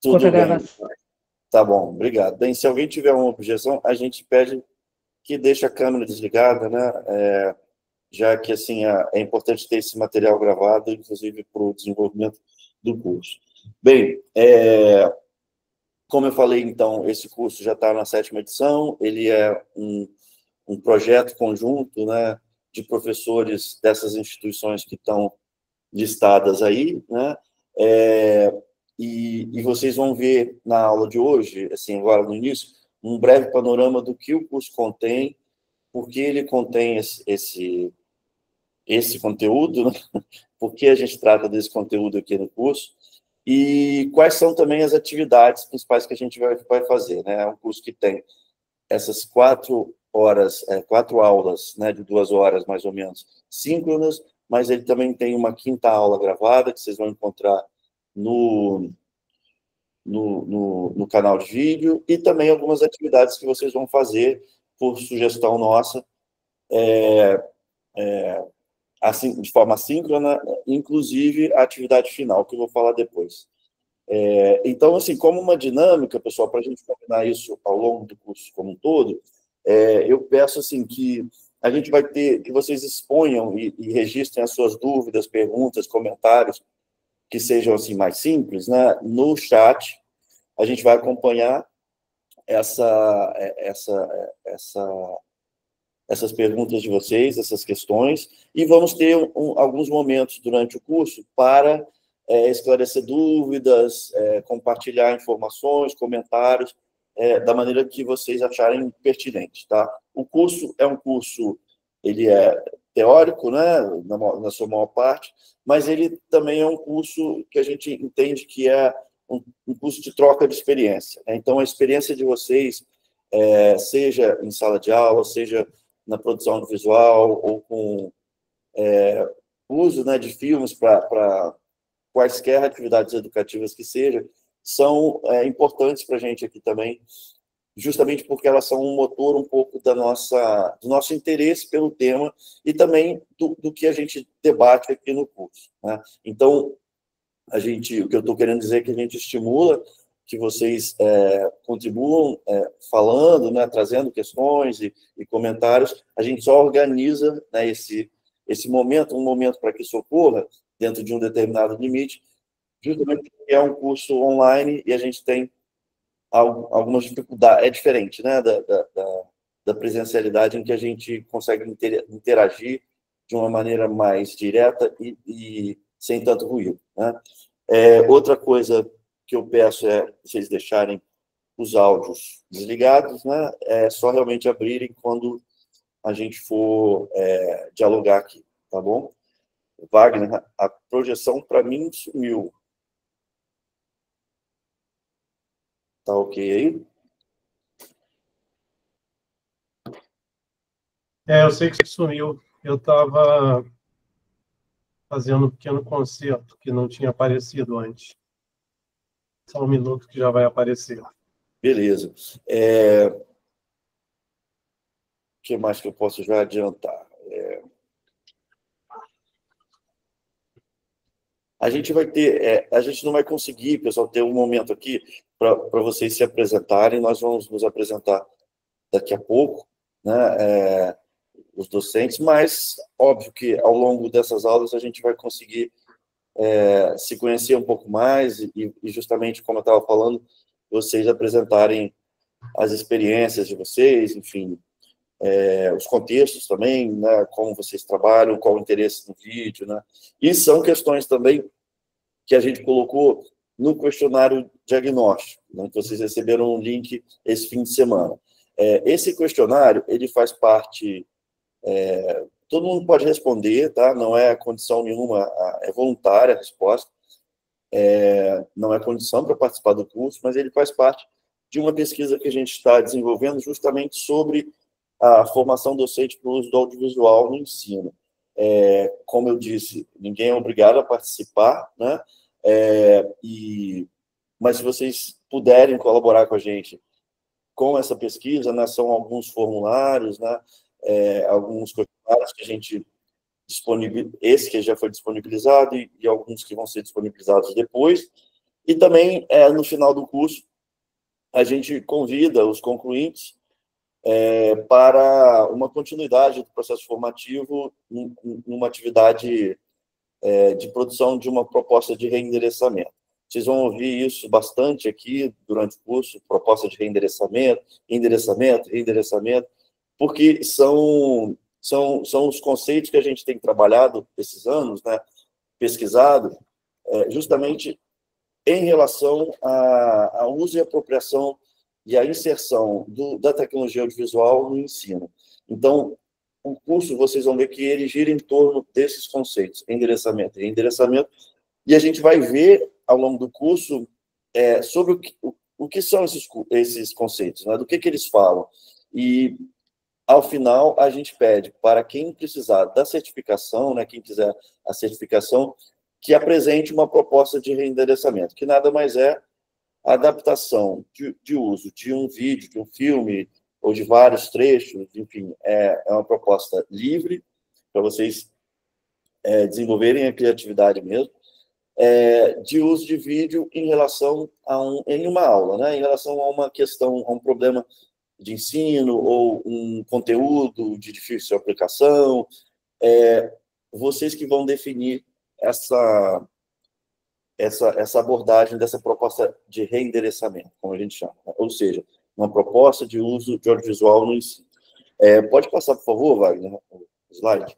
Tudo Outra bem, gravação. tá bom, obrigado. Bem, se alguém tiver uma objeção, a gente pede que deixe a câmera desligada, né? Já que assim é importante ter esse material gravado, inclusive para o desenvolvimento do curso. Bem, como eu falei, então, esse curso já está na 7ª edição, ele é um projeto conjunto, né, de professores dessas instituições que estão listadas aí, né? E vocês vão ver na aula de hoje, assim, agora no início, um breve panorama do que o curso contém, por que ele contém esse conteúdo, né? Por que a gente trata desse conteúdo aqui no curso, e quais são também as atividades principais que a gente vai fazer, né? É um curso que tem essas 4 horas, 4 aulas, né, de 2 horas mais ou menos, síncronas, mas ele também tem uma 5ª aula gravada, que vocês vão encontrar no canal de vídeo, e também algumas atividades que vocês vão fazer por sugestão nossa, assim, de forma síncrona, inclusive a atividade final, que eu vou falar depois. Então, assim, como uma dinâmica, pessoal, para a gente combinar isso ao longo do curso como um todo, eu peço assim que a gente vai ter que vocês exponham e registrem as suas dúvidas, perguntas, comentários que sejam assim mais simples, né? No chat a gente vai acompanhar essas perguntas de vocês, essas questões, e vamos ter alguns momentos durante o curso para esclarecer dúvidas, compartilhar informações, comentários, da maneira que vocês acharem pertinente, tá? O curso é um curso, ele é teórico, né, na sua maior parte, mas ele também é um curso que a gente entende que é um curso de troca de experiência, né? Então, a experiência de vocês, seja em sala de aula, seja na produção audiovisual ou com uso, né, de filmes para quaisquer atividades educativas que sejam, são importantes para a gente aqui também, justamente porque elas são um motor um pouco do nosso interesse pelo tema e também do que a gente debate aqui no curso, né? Então, o que eu estou querendo dizer é que a gente estimula que vocês contribuam falando, né, trazendo questões e comentários. A gente só organiza, né, esse momento, um momento para que isso ocorra dentro de um determinado limite, justamente porque é um curso online e a gente tem algumas dificuldades. É diferente, né, da presencialidade, em que a gente consegue interagir de uma maneira mais direta e sem tanto ruído, né? Outra coisa que eu peço é vocês deixarem os áudios desligados, né? É só realmente abrirem quando a gente for dialogar aqui, tá bom? Wagner, a projeção para mim sumiu. Tá ok aí? Eu sei que sumiu. Eu estava fazendo um pequeno concerto que não tinha aparecido antes. Só um minuto que já vai aparecer. Beleza. O que mais que eu posso já adiantar? A gente vai ter, a gente não vai conseguir, pessoal, ter um momento aqui para vocês se apresentarem. Nós vamos nos apresentar daqui a pouco, né? Os docentes, mas óbvio que ao longo dessas aulas a gente vai conseguir se conhecer um pouco mais e justamente, como eu estava falando, vocês apresentarem as experiências de vocês, enfim, os contextos também, né, como vocês trabalham, qual o interesse no vídeo, né? E são questões também que a gente colocou no questionário diagnóstico, né, que vocês receberam um link esse fim de semana. Esse questionário, ele faz parte... todo mundo pode responder, tá? Não é condição nenhuma, é voluntária a resposta, não é condição para participar do curso, mas ele faz parte de uma pesquisa que a gente está desenvolvendo justamente sobre a formação docente para o uso do audiovisual no ensino. Como eu disse, ninguém é obrigado a participar, né? Mas se vocês puderem colaborar com a gente com essa pesquisa, né, são alguns formulários, né, alguns questionários que a gente esse que já foi disponibilizado e alguns que vão ser disponibilizados depois, E também, no final do curso, a gente convida os concluintes para uma continuidade do processo formativo numa atividade de produção de uma proposta de reendereçamento. Vocês vão ouvir isso bastante aqui durante o curso, proposta de reendereçamento, reendereçamento, porque são os conceitos que a gente tem trabalhado esses anos, né, pesquisado, justamente em relação ao uso e apropriação e a inserção da tecnologia audiovisual no ensino. Então, o curso, vocês vão ver que ele gira em torno desses conceitos, endereçamento e reendereçamento, e a gente vai ver, ao longo do curso, sobre o que são esses conceitos, né? Do que eles falam. E, ao final, a gente pede para quem precisar da certificação, né, quem quiser a certificação, que apresente uma proposta de reendereçamento, que nada mais é a adaptação de uso de um vídeo, de um filme, ou de vários trechos, enfim, é uma proposta livre para vocês desenvolverem a criatividade mesmo, de uso de vídeo em relação em uma aula, né? Em relação a uma questão, a um problema de ensino ou um conteúdo de difícil aplicação, vocês que vão definir essa abordagem dessa proposta de reendereçamento, como a gente chama, né? Ou seja, uma proposta de uso de audiovisual no ensino. Pode passar, por favor, Wagner, o slide.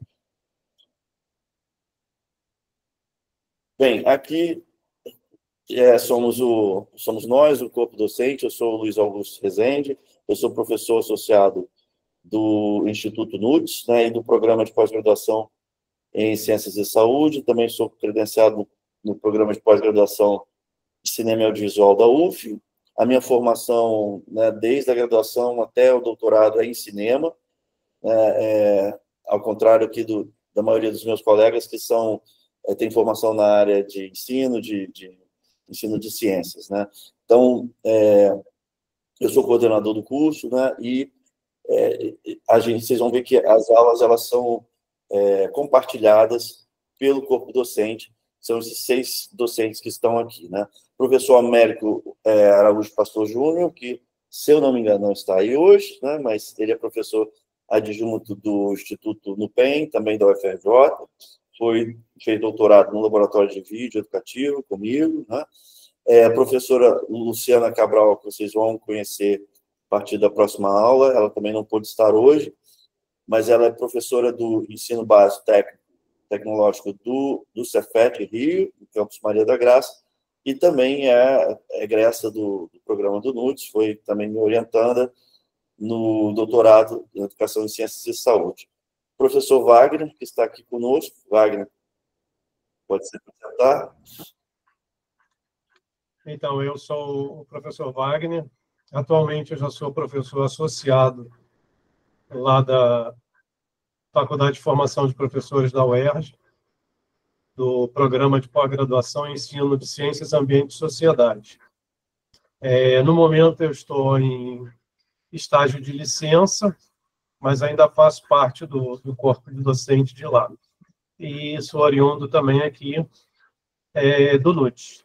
Bem, aqui somos nós, o corpo docente. Eu sou o Luiz Augusto Rezende, eu sou professor associado do Instituto NUDES, né, e do programa de pós-graduação em Ciências de Saúde. Também sou credenciado no programa de pós-graduação de Cinema e Audiovisual da UF. A minha formação, né, desde a graduação até o doutorado, é em cinema, ao contrário aqui da maioria dos meus colegas que têm formação na área de ensino, de ensino de ciências, né? Então, eu sou coordenador do curso, né, e vocês vão ver que as aulas elas são compartilhadas pelo corpo docente. São esses 6 docentes que estão aqui, né? Professor Américo Araújo Pastor Júnior, que, se eu não me engano, não está aí hoje, né? Mas ele é professor adjunto do Instituto NUPEM, também da UFRJ, fez doutorado no laboratório de vídeo educativo comigo, né? A professora Luciana Cabral, que vocês vão conhecer a partir da próxima aula, ela também não pôde estar hoje, mas ela é professora do ensino básico tecnológico do Cefet Rio, no campus Maria da Graça, e também é egressa do programa do NUDES, foi também me orientanda no doutorado em Educação em Ciências de Saúde. O professor Wagner, que está aqui conosco. Wagner, pode se apresentar? Então, eu sou o professor Wagner. Atualmente, eu já sou professor associado lá da Faculdade de Formação de Professores da UERJ, do Programa de Pós-Graduação em Ensino de Ciências, Ambiente e Sociedade. No momento, eu estou em estágio de licença, mas ainda faço parte do corpo de docente de lá. E sou oriundo também aqui do NUDES.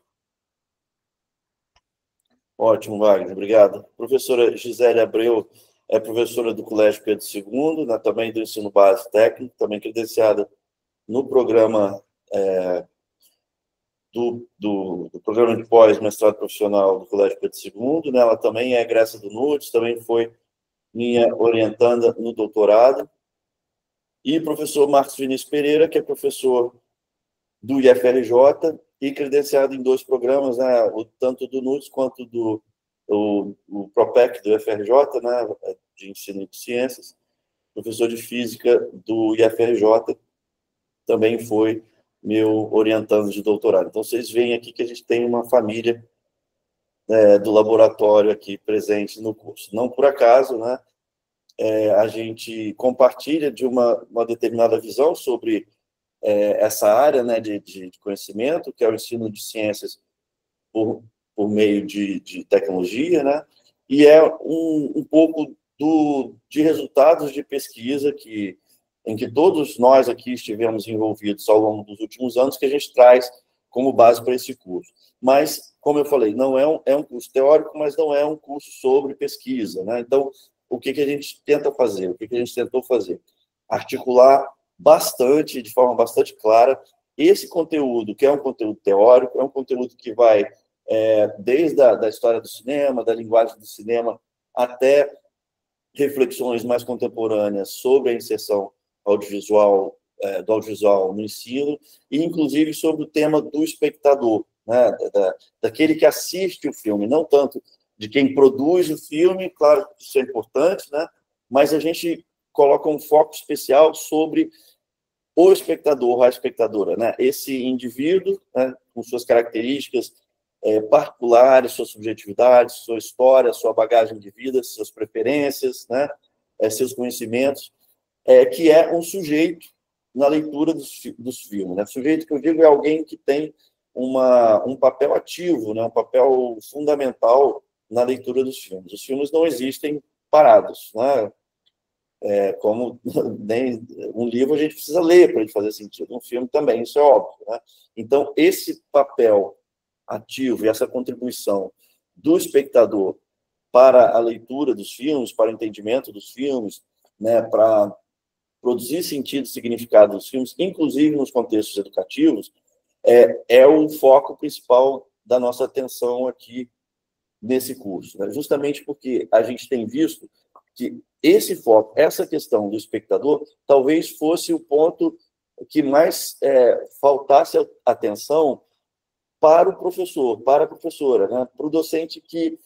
Ótimo, Wagner, obrigado. Professora Gisele Abreu é professora do Colégio Pedro II, né, também do ensino básico técnico, também credenciada no programa do programa de pós-mestrado profissional do Colégio Pedro II, né, ela também é egressa do NUDES, também foi minha orientanda no doutorado. E professor Marcos Vinícius Pereira, que é professor do IFRJ e credenciado em 2 programas, né, tanto do NUDES quanto o PROPEC do IFRJ, né, de ensino de ciências. Professor de física do IFRJ, também foi meu orientando de doutorado. Então, vocês veem aqui que a gente tem uma família do laboratório aqui presente no curso. Não por acaso, né, a gente compartilha de uma determinada visão sobre essa área, né, de conhecimento, que é o ensino de ciências por meio de tecnologia, né, e é um pouco de resultados de pesquisa em que todos nós aqui estivemos envolvidos ao longo dos últimos anos, que a gente traz como base para esse curso. Mas, como eu falei, não é um curso teórico, mas não é um curso sobre pesquisa, né? Então, o que a gente tenta fazer? O que a gente tentou fazer? Articular bastante, de forma bastante clara, esse conteúdo, que é um conteúdo teórico, é um conteúdo que vai desde a história do cinema, da linguagem do cinema, até reflexões mais contemporâneas sobre a inserção audiovisual, do audiovisual no ensino, e inclusive sobre o tema do espectador, né, daquele que assiste o filme, não tanto de quem produz o filme, claro que isso é importante, né, mas a gente coloca um foco especial sobre o espectador, a espectadora, né, esse indivíduo, né, com suas características particulares, sua subjetividade, sua história, sua bagagem de vida, suas preferências, né, seus conhecimentos, que é um sujeito na leitura dos filmes. Né? Sujeito que eu digo é alguém que tem um papel ativo, né, um papel fundamental na leitura dos filmes. Os filmes não existem parados, né? Como nem um livro a gente precisa ler para ele fazer sentido, um filme também, isso é óbvio, né? Então, esse papel ativo e essa contribuição do espectador para a leitura dos filmes, para o entendimento dos filmes, né, para produzir sentido e significado dos filmes, inclusive nos contextos educativos, é o foco principal da nossa atenção aqui nesse curso, né? Justamente porque a gente tem visto que esse foco, essa questão do espectador, talvez fosse o ponto que mais faltasse atenção para o professor, para a professora, né? Para o docente que,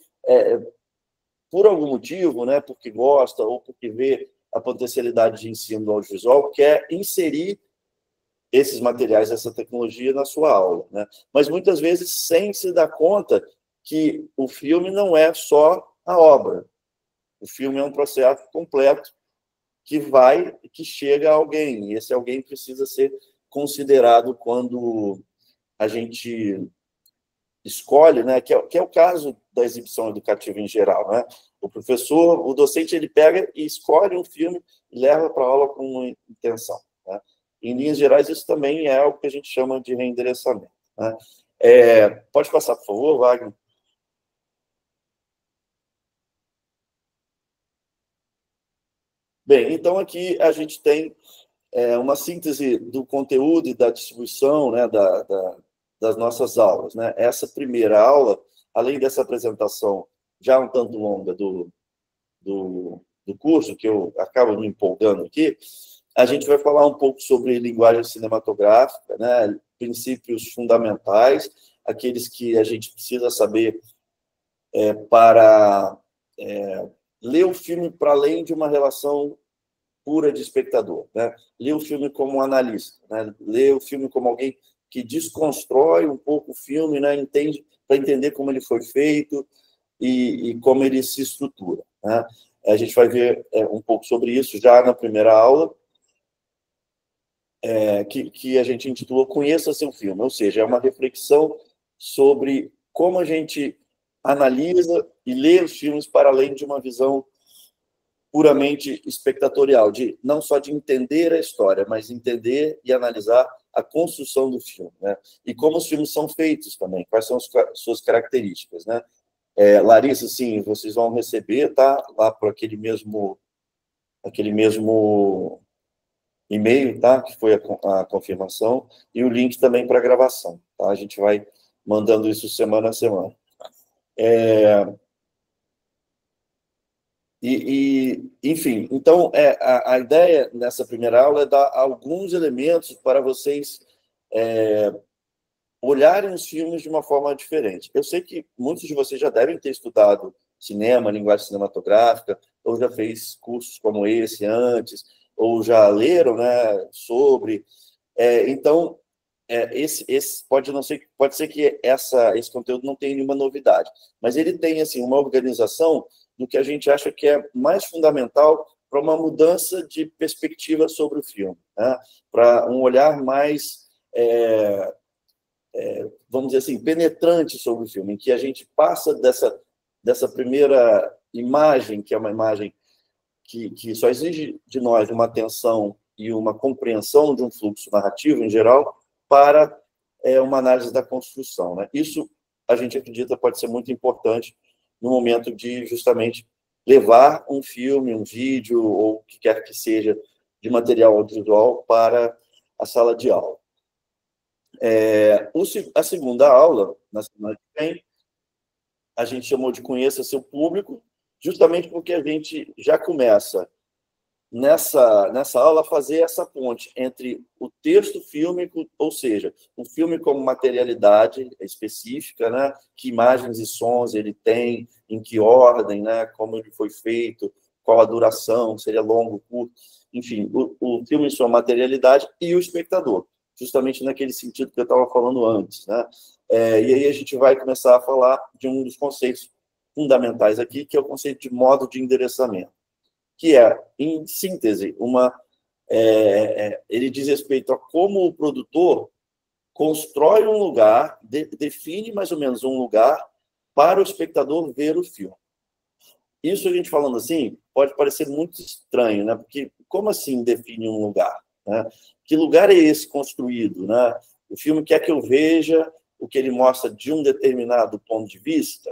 por algum motivo, né, porque gosta ou porque vê a potencialidade de ensino do audiovisual, quer inserir esses materiais, essa tecnologia na sua aula, né? Mas muitas vezes sem se dar conta que o filme não é só a obra. O filme é um processo completo que chega a alguém, e esse alguém precisa ser considerado quando a gente escolhe, né, que é o caso da exibição educativa em geral, né? O docente, ele pega e escolhe um filme e leva para a aula com uma intenção, né? Em linhas gerais, isso também é o que a gente chama de reendereçamento, né? Pode passar, por favor, Wagner? Bem, então aqui a gente tem uma síntese do conteúdo e da distribuição, né, das nossas aulas, né? Essa primeira aula, além dessa apresentação já um tanto longa do curso, que eu acabo me empolgando aqui, a gente vai falar um pouco sobre linguagem cinematográfica, né, princípios fundamentais, aqueles que a gente precisa saber para ler o filme para além de uma relação pura de espectador, né? Ler o filme como um analista, né? Ler o filme como alguém que desconstrói um pouco o filme, né? Para entender como ele foi feito e como ele se estrutura, né? A gente vai ver um pouco sobre isso já na primeira aula, que a gente intitulou Conheça Seu Filme, ou seja, é uma reflexão sobre como a gente analisa e lê os filmes para além de uma visão puramente espectatorial, não só de entender a história, mas entender e analisar a construção do filme, né? E como os filmes são feitos também, quais são as suas características, né? Larissa, sim, vocês vão receber, tá? Lá por aquele mesmo e-mail, tá? Que foi a confirmação, e o link também para a gravação, tá? A gente vai mandando isso semana a semana. Enfim, então, a ideia nessa primeira aula é dar alguns elementos para vocês olharem os filmes de uma forma diferente. Eu sei que muitos de vocês já devem ter estudado cinema, linguagem cinematográfica, ou já fez cursos como esse antes, ou já leram, né, sobre. Então, pode ser que esse conteúdo não tenha nenhuma novidade, mas ele tem assim uma organização do que a gente acha que é mais fundamental para uma mudança de perspectiva sobre o filme, né? Para um olhar mais, vamos dizer assim, penetrante sobre o filme, em que a gente passa dessa primeira imagem, que é uma imagem que só exige de nós uma atenção e uma compreensão de um fluxo narrativo em geral, para uma análise da construção, né? Isso, a gente acredita, pode ser muito importante no momento de, justamente, levar um filme, um vídeo, ou o que quer que seja, de material audiovisual para a sala de aula. A segunda aula, na semana que vem, a gente chamou de Conheça Seu Público, justamente porque a gente já começa, nessa aula, a fazer essa ponte entre o texto fílmico, ou seja, o filme como materialidade específica, né? Que imagens e sons ele tem, em que ordem, né? Como ele foi feito, qual a duração, seria longo, curto, enfim, o filme em sua materialidade e o espectador, justamente naquele sentido que eu estava falando antes, né? E aí a gente vai começar a falar de um dos conceitos fundamentais aqui, que é o conceito de modo de endereçamento, que é, em síntese, ele diz respeito a como o produtor constrói um lugar, define mais ou menos um lugar para o espectador ver o filme. Isso, a gente falando assim, pode parecer muito estranho, né? Porque como assim define um lugar, né? Que lugar é esse construído, né? O filme quer que eu veja o que ele mostra de um determinado ponto de vista.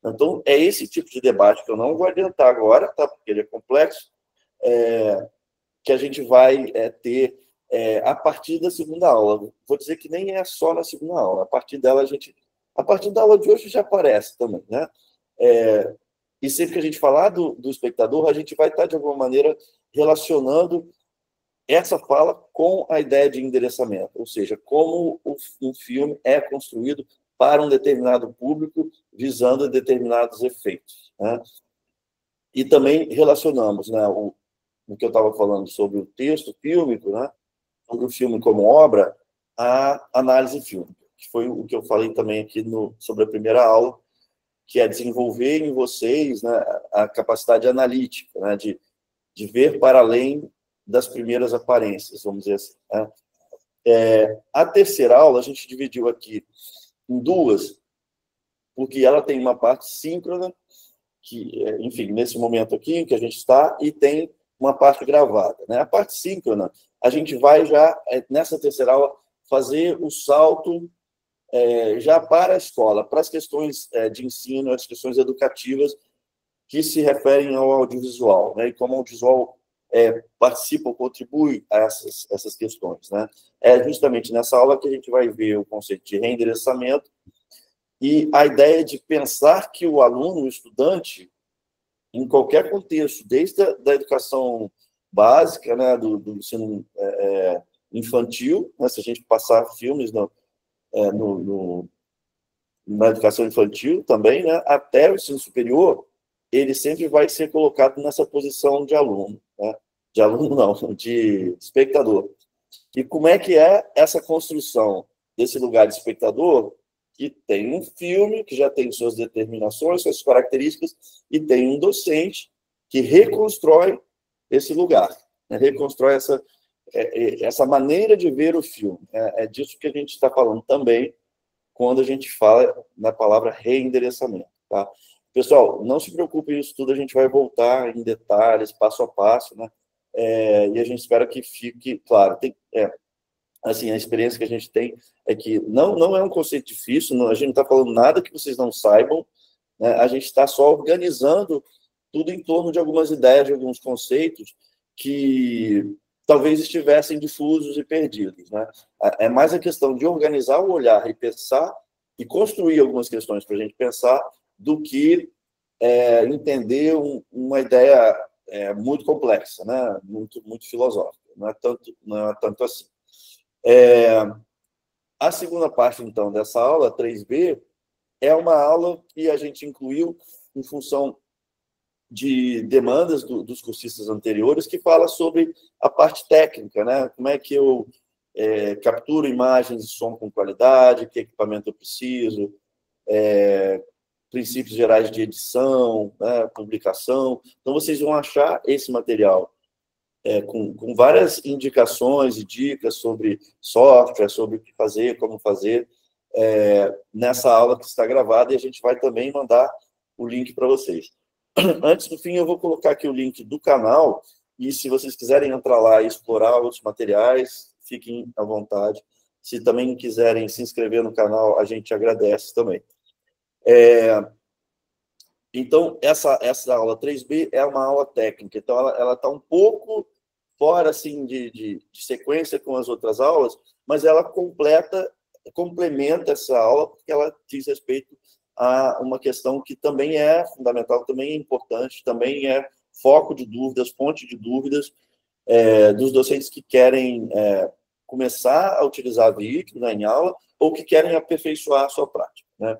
Então, é esse tipo de debate que eu não vou adiantar agora, tá? Porque ele é complexo, que a gente vai ter a partir da segunda aula. Vou dizer que nem é só na segunda aula. A partir dela, a partir da aula de hoje já aparece também, né? E sempre que a gente falar do espectador, a gente vai estar, de alguma maneira, relacionando essa fala com a ideia de endereçamento, ou seja, como um filme é construído para um determinado público, visando determinados efeitos, né? E também relacionamos, né, o que eu estava falando sobre o texto fílmico, né, sobre o filme como obra, a análise fílmica, que foi o que eu falei também aqui sobre a primeira aula, que é desenvolver em vocês, né, a capacidade analítica, né, de ver para além das primeiras aparências, vamos dizer assim, né? A terceira aula a gente dividiu aqui em duas, porque ela tem uma parte síncrona, que, enfim, nesse momento aqui que a gente está, e tem uma parte gravada, né? A parte síncrona, a gente vai já, nessa terceira aula, fazer o salto já para a escola, para as questões de ensino, as questões educativas que se referem ao audiovisual, né? E como o audiovisual participa ou contribui a essas questões, né? É justamente nessa aula que a gente vai ver o conceito de reendereçamento e a ideia de pensar que o aluno, o estudante, em qualquer contexto, desde a educação básica, né, do ensino infantil, né, se a gente passar filmes na educação infantil também, né, até o ensino superior, ele sempre vai ser colocado nessa posição de aluno, né? De aluno não, de espectador. E como é que é essa construção desse lugar de espectador, que tem um filme, que já tem suas determinações, suas características, e tem um docente que reconstrói esse lugar, né? Reconstrói essa maneira de ver o filme. É disso que a gente está falando também, quando a gente fala na palavra reendereçamento, tá? Pessoal, não se preocupe, isso tudo a gente vai voltar em detalhes, passo a passo, né? E a gente espera que fique claro. Assim, a experiência que a gente tem é que não é um conceito difícil, a gente não está falando nada que vocês não saibam, né? A gente está só organizando tudo em torno de algumas ideias, de alguns conceitos que talvez estivessem difusos e perdidos, né? É mais a questão de organizar o olhar e pensar e construir algumas questões para a gente pensar do que entender uma ideia muito complexa, né? Muito filosófica. Não é tanto assim. A segunda parte, então, dessa aula, 3B, é uma aula que a gente incluiu em função de demandas dos cursistas anteriores, que fala sobre a parte técnica, né? Como é que eu capturo imagens e som com qualidade, que equipamento eu preciso, princípios gerais de edição, né, publicação. Então, vocês vão achar esse material com várias indicações e dicas sobre software, sobre o que fazer, como fazer, nessa aula que está gravada, e a gente vai também mandar o link para vocês. Antes do fim, eu vou colocar aqui o link do canal, e se vocês quiserem entrar lá e explorar outros materiais, fiquem à vontade. Se também quiserem se inscrever no canal, a gente agradece também. Então, essa aula 3B é uma aula técnica, então ela está um pouco fora assim, de sequência com as outras aulas, mas ela complementa essa aula, porque ela diz respeito a uma questão que também é fundamental, também é importante, também é foco de dúvidas, fonte de dúvidas dos docentes que querem começar a utilizar vídeo, né, em aula, ou que querem aperfeiçoar a sua prática, né?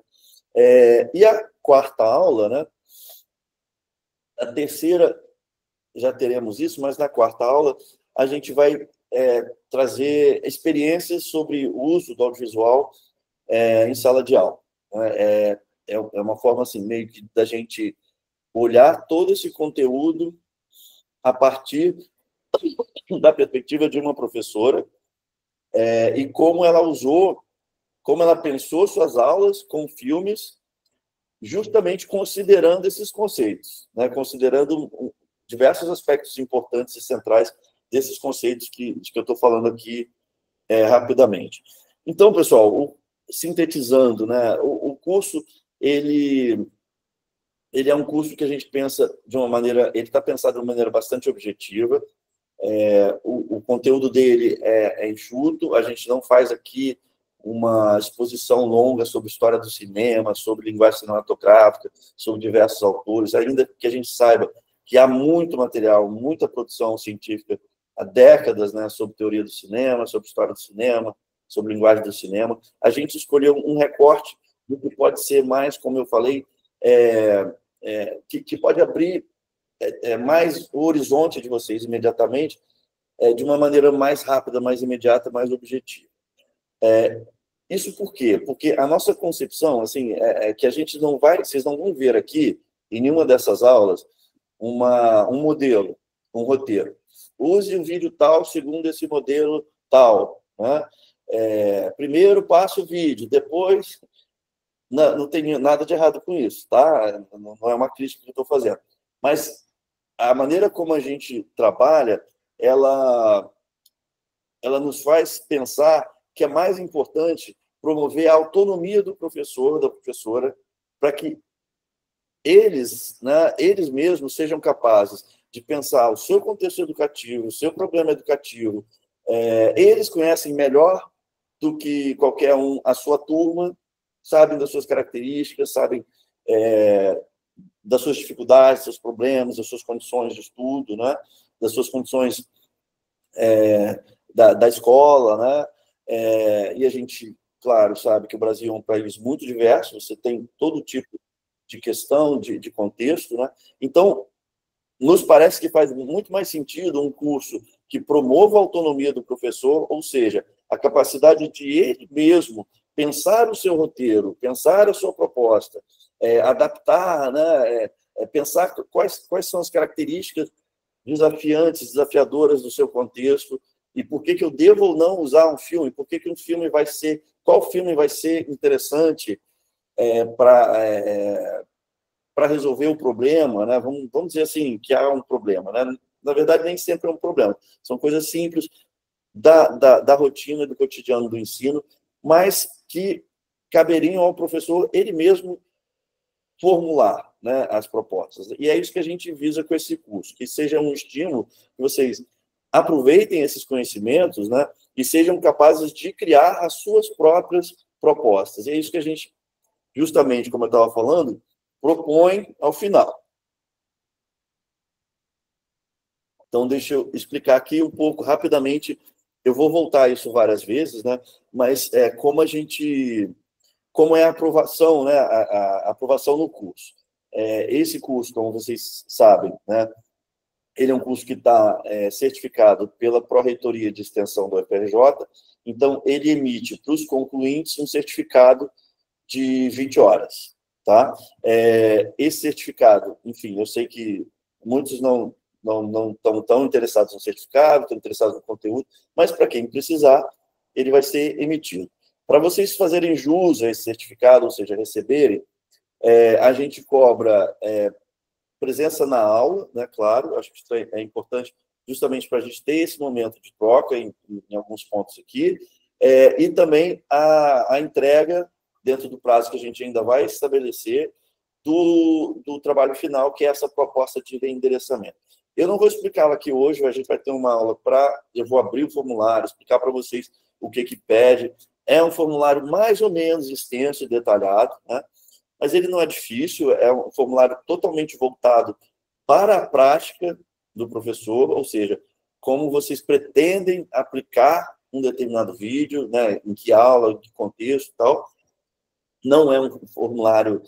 E a quarta aula, né? A terceira, já teremos isso, mas na quarta aula a gente vai trazer experiências sobre o uso do audiovisual em sala de aula. É uma forma, assim, meio que da gente olhar todo esse conteúdo a partir da perspectiva de uma professora e como ela usou, como ela pensou suas aulas com filmes, justamente considerando esses conceitos, né? Considerando diversos aspectos importantes e centrais desses conceitos de que eu estou falando aqui rapidamente. Então, pessoal, sintetizando, né? O curso, ele é um curso que a gente pensa de uma maneira, ele está pensado de uma maneira bastante objetiva. O conteúdo dele é enxuto, a gente não faz aqui uma exposição longa sobre história do cinema, sobre linguagem cinematográfica, sobre diversos autores, ainda que a gente saiba que há muito material, muita produção científica há décadas, né, sobre teoria do cinema, sobre história do cinema, sobre linguagem do cinema. A gente escolheu um recorte do que pode ser mais, como eu falei, que pode abrir mais o horizonte de vocês imediatamente, de uma maneira mais rápida, mais imediata, mais objetiva. Isso por quê? Porque a nossa concepção, assim, que a gente não vai, vocês não vão ver aqui, em nenhuma dessas aulas, um modelo, um roteiro. Use o vídeo tal segundo esse modelo tal, né? Primeiro passe o vídeo, depois... Não tem nada de errado com isso, tá? Não é uma crítica que eu estou fazendo. Mas a maneira como a gente trabalha, ela nos faz pensar que é mais importante promover a autonomia do professor, da professora, para que eles, né, eles mesmos sejam capazes de pensar o seu contexto educativo, o seu problema educativo. Eles conhecem melhor do que qualquer um a sua turma, sabem das suas características, sabem das suas dificuldades, dos seus problemas, das suas condições de estudo, né? Das suas condições da escola, né? E a gente, claro, sabe que o Brasil é um país muito diverso, você tem todo tipo de questão, de contexto, né? Então, nos parece que faz muito mais sentido um curso que promova a autonomia do professor, ou seja, a capacidade de ele mesmo pensar o seu roteiro, pensar a sua proposta, adaptar, né? Pensar quais são as características desafiantes, desafiadoras do seu contexto, e por que eu devo ou não usar um filme, por que um filme vai ser, qual filme vai ser interessante para resolver o problema, né? Vamos dizer assim, que há um problema, né? Na verdade, nem sempre é um problema. São coisas simples da rotina, do cotidiano do ensino, mas que caberiam ao professor ele mesmo formular, né, as propostas. E é isso que a gente visa com esse curso, que seja um estímulo, que vocês aproveitem esses conhecimentos, né, e sejam capazes de criar as suas próprias propostas. E é isso que a gente, justamente, como eu estava falando, propõe ao final. Então, deixa eu explicar aqui um pouco, rapidamente, eu vou voltar a isso várias vezes, né, mas como é a aprovação, né, a aprovação no curso. Esse curso, como vocês sabem, né, ele é um curso que está certificado pela Pró-Reitoria de Extensão do UFRJ, então ele emite para os concluintes um certificado de 20 horas. Tá? Esse certificado, enfim, eu sei que muitos não estão tão interessados no certificado, estão interessados no conteúdo, mas para quem precisar, ele vai ser emitido. Para vocês fazerem jus a esse certificado, ou seja, receberem, a gente cobra presença na aula, né, claro, acho que isso é importante justamente para a gente ter esse momento de troca em alguns pontos aqui, E também a entrega, dentro do prazo que a gente ainda vai estabelecer, do trabalho final, que é essa proposta de reendereçamento. Eu não vou explicá-la aqui hoje, a gente vai ter uma aula eu vou abrir o formulário, explicar para vocês o que pede. É um formulário mais ou menos extenso e detalhado, né? Mas ele não é difícil, é um formulário totalmente voltado para a prática do professor, ou seja, como vocês pretendem aplicar um determinado vídeo, né? Em que aula, em que contexto e tal. Não é um formulário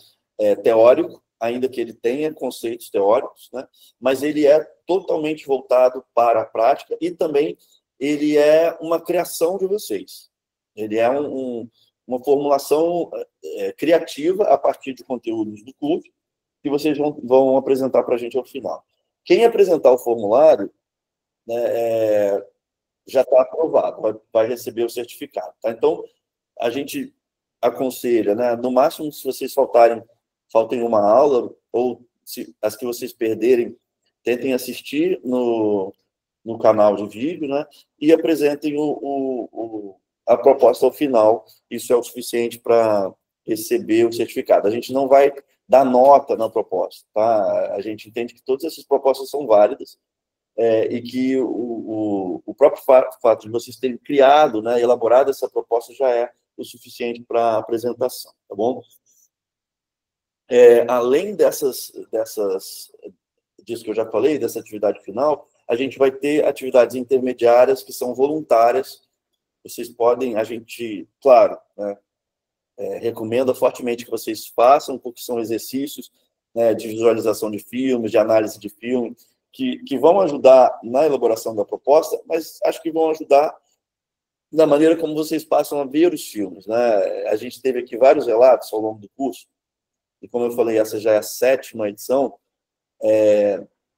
teórico, ainda que ele tenha conceitos teóricos, né? Mas ele é totalmente voltado para a prática e também ele é uma criação de vocês. Ele é uma formulação criativa a partir de conteúdos do curso que vocês vão apresentar para a gente ao final. Quem apresentar o formulário, né, já está aprovado, vai receber o certificado. Tá? Então, a gente aconselha, né, no máximo, se vocês faltem uma aula, ou se as que vocês perderem, tentem assistir no canal de vídeo, né, e apresentem a proposta ao final. Isso é o suficiente para receber o certificado. A gente não vai dar nota na proposta, tá? A gente entende que todas essas propostas são válidas, e que o próprio fato de vocês terem criado, né, elaborado essa proposta já é o suficiente para a apresentação, tá bom? Além disso que eu já falei, dessa atividade final, a gente vai ter atividades intermediárias que são voluntárias. Vocês podem, a gente, claro, né, recomenda fortemente que vocês façam, porque são exercícios, né, de visualização de filmes, de análise de filme, que vão ajudar na elaboração da proposta, mas acho que vão ajudar da maneira como vocês passam a ver os filmes, né? A gente teve aqui vários relatos ao longo do curso, e como eu falei, essa já é a 7ª edição,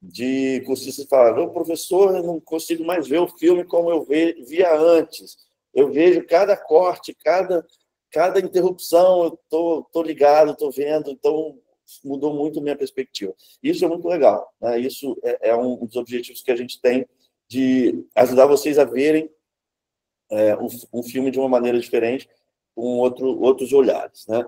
de cursistas que falaram: professor, eu não consigo mais ver o filme como eu via antes. Eu vejo cada corte, cada interrupção, eu tô ligado, estou vendo, então mudou muito a minha perspectiva. Isso é muito legal, né? Isso é um dos objetivos que a gente tem, de ajudar vocês a verem um filme de uma maneira diferente, com outros olhares, né?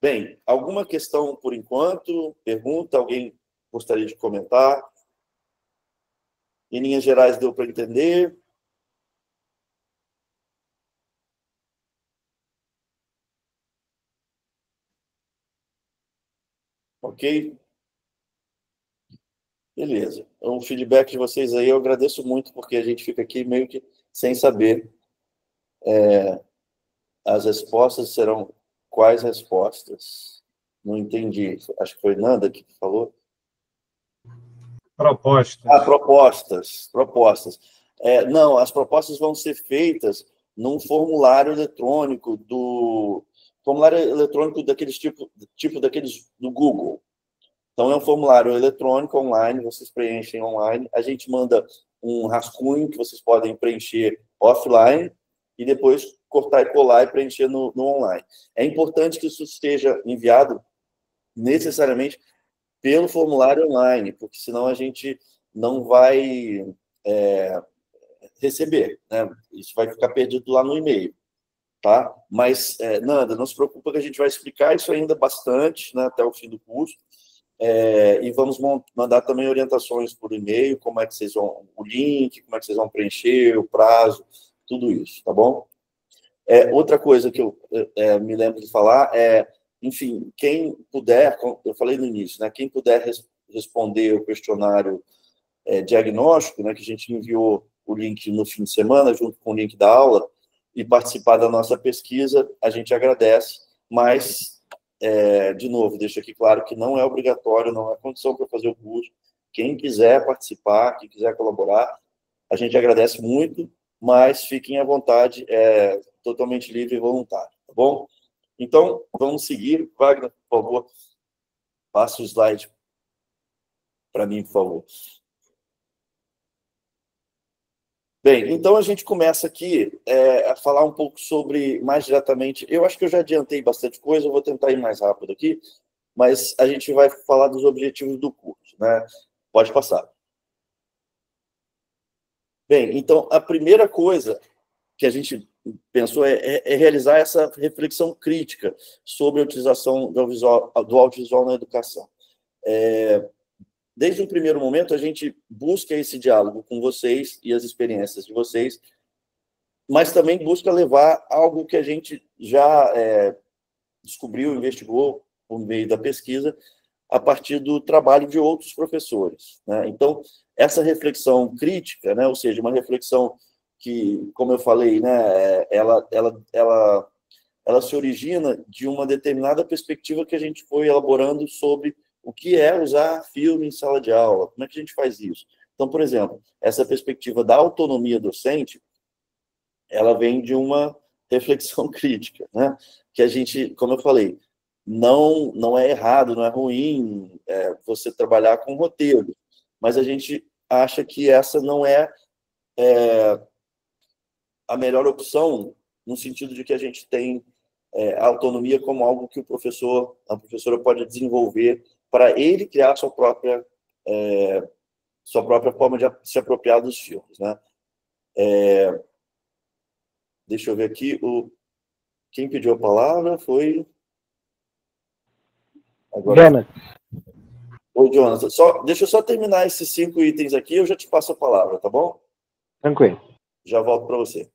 Bem, alguma questão por enquanto? Pergunta? Alguém gostaria de comentar? Em linhas gerais, deu para entender? Ok? Beleza. Então, o feedback de vocês aí eu agradeço muito, porque a gente fica aqui meio que sem saber. As respostas serão quais respostas? Não entendi. Acho que foi Nanda que falou. Propostas. Propostas. Não, as propostas vão ser feitas num formulário eletrônico daqueles tipo daqueles do Google. Então, é um formulário eletrônico online, vocês preenchem online, a gente manda um rascunho que vocês podem preencher offline e depois cortar e colar e preencher no online. É importante que isso esteja enviado necessariamente pelo formulário online, porque senão a gente não vai receber, né? Isso vai ficar perdido lá no e-mail, tá? Mas, Nanda, não se preocupa que a gente vai explicar isso ainda bastante, né, até o fim do curso. E vamos mandar também orientações por e-mail, como é que vocês vão, o link, como é que vocês vão preencher, o prazo, tudo isso, tá bom? Outra coisa que eu me lembro de falar enfim, quem puder, eu falei no início, né, quem puder responder o questionário diagnóstico, né, que a gente enviou o link no fim de semana, junto com o link da aula, e participar da nossa pesquisa, a gente agradece, mas de novo, deixo aqui claro que não é obrigatório, não é condição para fazer o curso. Quem quiser participar, quem quiser colaborar, a gente agradece muito, mas fiquem à vontade, totalmente livre e voluntário, tá bom? Então, vamos seguir. Wagner, por favor, passa o slide para mim, por favor. Bem, então a gente começa aqui a falar um pouco sobre, mais diretamente, eu acho que eu já adiantei bastante coisa, eu vou tentar ir mais rápido aqui, mas a gente vai falar dos objetivos do curso, né? Pode passar. Bem, então, a primeira coisa que a gente pensou é realizar essa reflexão crítica sobre a utilização do audiovisual na educação. Desde o primeiro momento, a gente busca esse diálogo com vocês e as experiências de vocês, mas também busca levar algo que a gente já descobriu, investigou por meio da pesquisa, a partir do trabalho de outros professores, né? Então, essa reflexão crítica, né, ou seja, uma reflexão que, como eu falei, né, ela se origina de uma determinada perspectiva que a gente foi elaborando sobre o que é usar filme em sala de aula, como é que a gente faz isso. Então, por exemplo, essa perspectiva da autonomia docente, ela vem de uma reflexão crítica, né? Que a gente, como eu falei, não é errado, não é ruim você trabalhar com roteiro, mas a gente acha que essa não é a melhor opção, no sentido de que a gente tem a autonomia como algo que a professora pode desenvolver para ele criar sua própria forma de se apropriar dos filmes, né? Deixa eu ver aqui, quem pediu a palavra foi... Agora... Jonas. Ô, Jonas, deixa eu só terminar esses 5 itens aqui, eu já te passo a palavra, tá bom? Tranquilo. Já volto para você.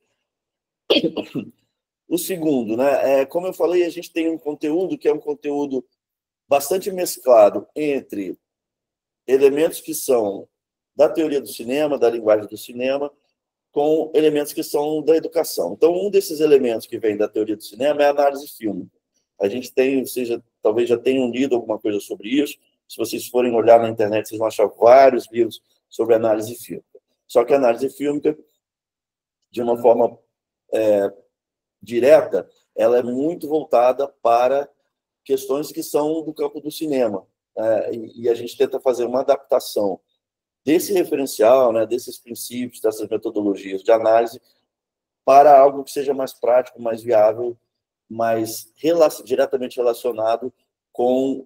O segundo, né? Como eu falei, a gente tem um conteúdo que é um conteúdo bastante mesclado entre elementos que são da teoria do cinema, da linguagem do cinema, com elementos que são da educação. Então, um desses elementos que vem da teoria do cinema é a análise fílmica. A gente tem, talvez já tenham lido alguma coisa sobre isso. Se vocês forem olhar na internet, vocês vão achar vários livros sobre análise fílmica. Só que a análise fílmica, de uma forma direta, ela é muito voltada para questões que são do campo do cinema. E a gente tenta fazer uma adaptação desse referencial, né, desses princípios, dessas metodologias de análise, para algo que seja mais prático, mais viável, mais diretamente relacionado com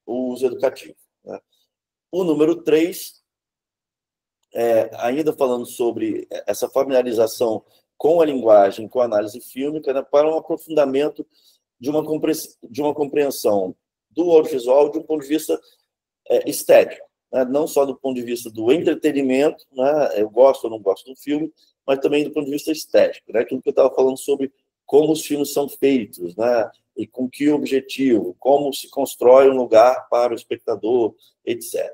o uso educativo, né? O número 3, ainda falando sobre essa familiarização com a linguagem, com a análise fílmica, né, para um aprofundamento de uma compreensão do audiovisual de um ponto de vista estético, né, não só do ponto de vista do entretenimento, né, eu gosto ou não gosto do filme, mas também do ponto de vista estético, né, aquilo que eu estava falando sobre como os filmes são feitos, né, e com que objetivo, como se constrói um lugar para o espectador, etc.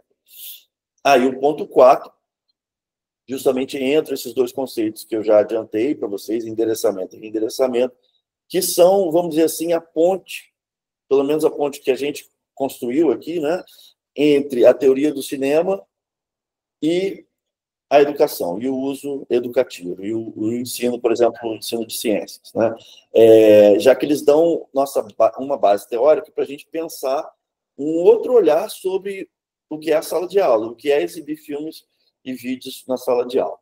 Aí o ponto 4, justamente entre esses dois conceitos que eu já adiantei para vocês, endereçamento e reendereçamento, que são, vamos dizer assim, a ponte, pelo menos a ponte que a gente construiu aqui, né, entre a teoria do cinema e a educação, e o uso educativo, e o ensino, por exemplo, o ensino de ciências, né? Já que eles dão uma base teórica para a gente pensar um outro olhar sobre o que é a sala de aula, o que é exibir filmes e vídeos na sala de aula.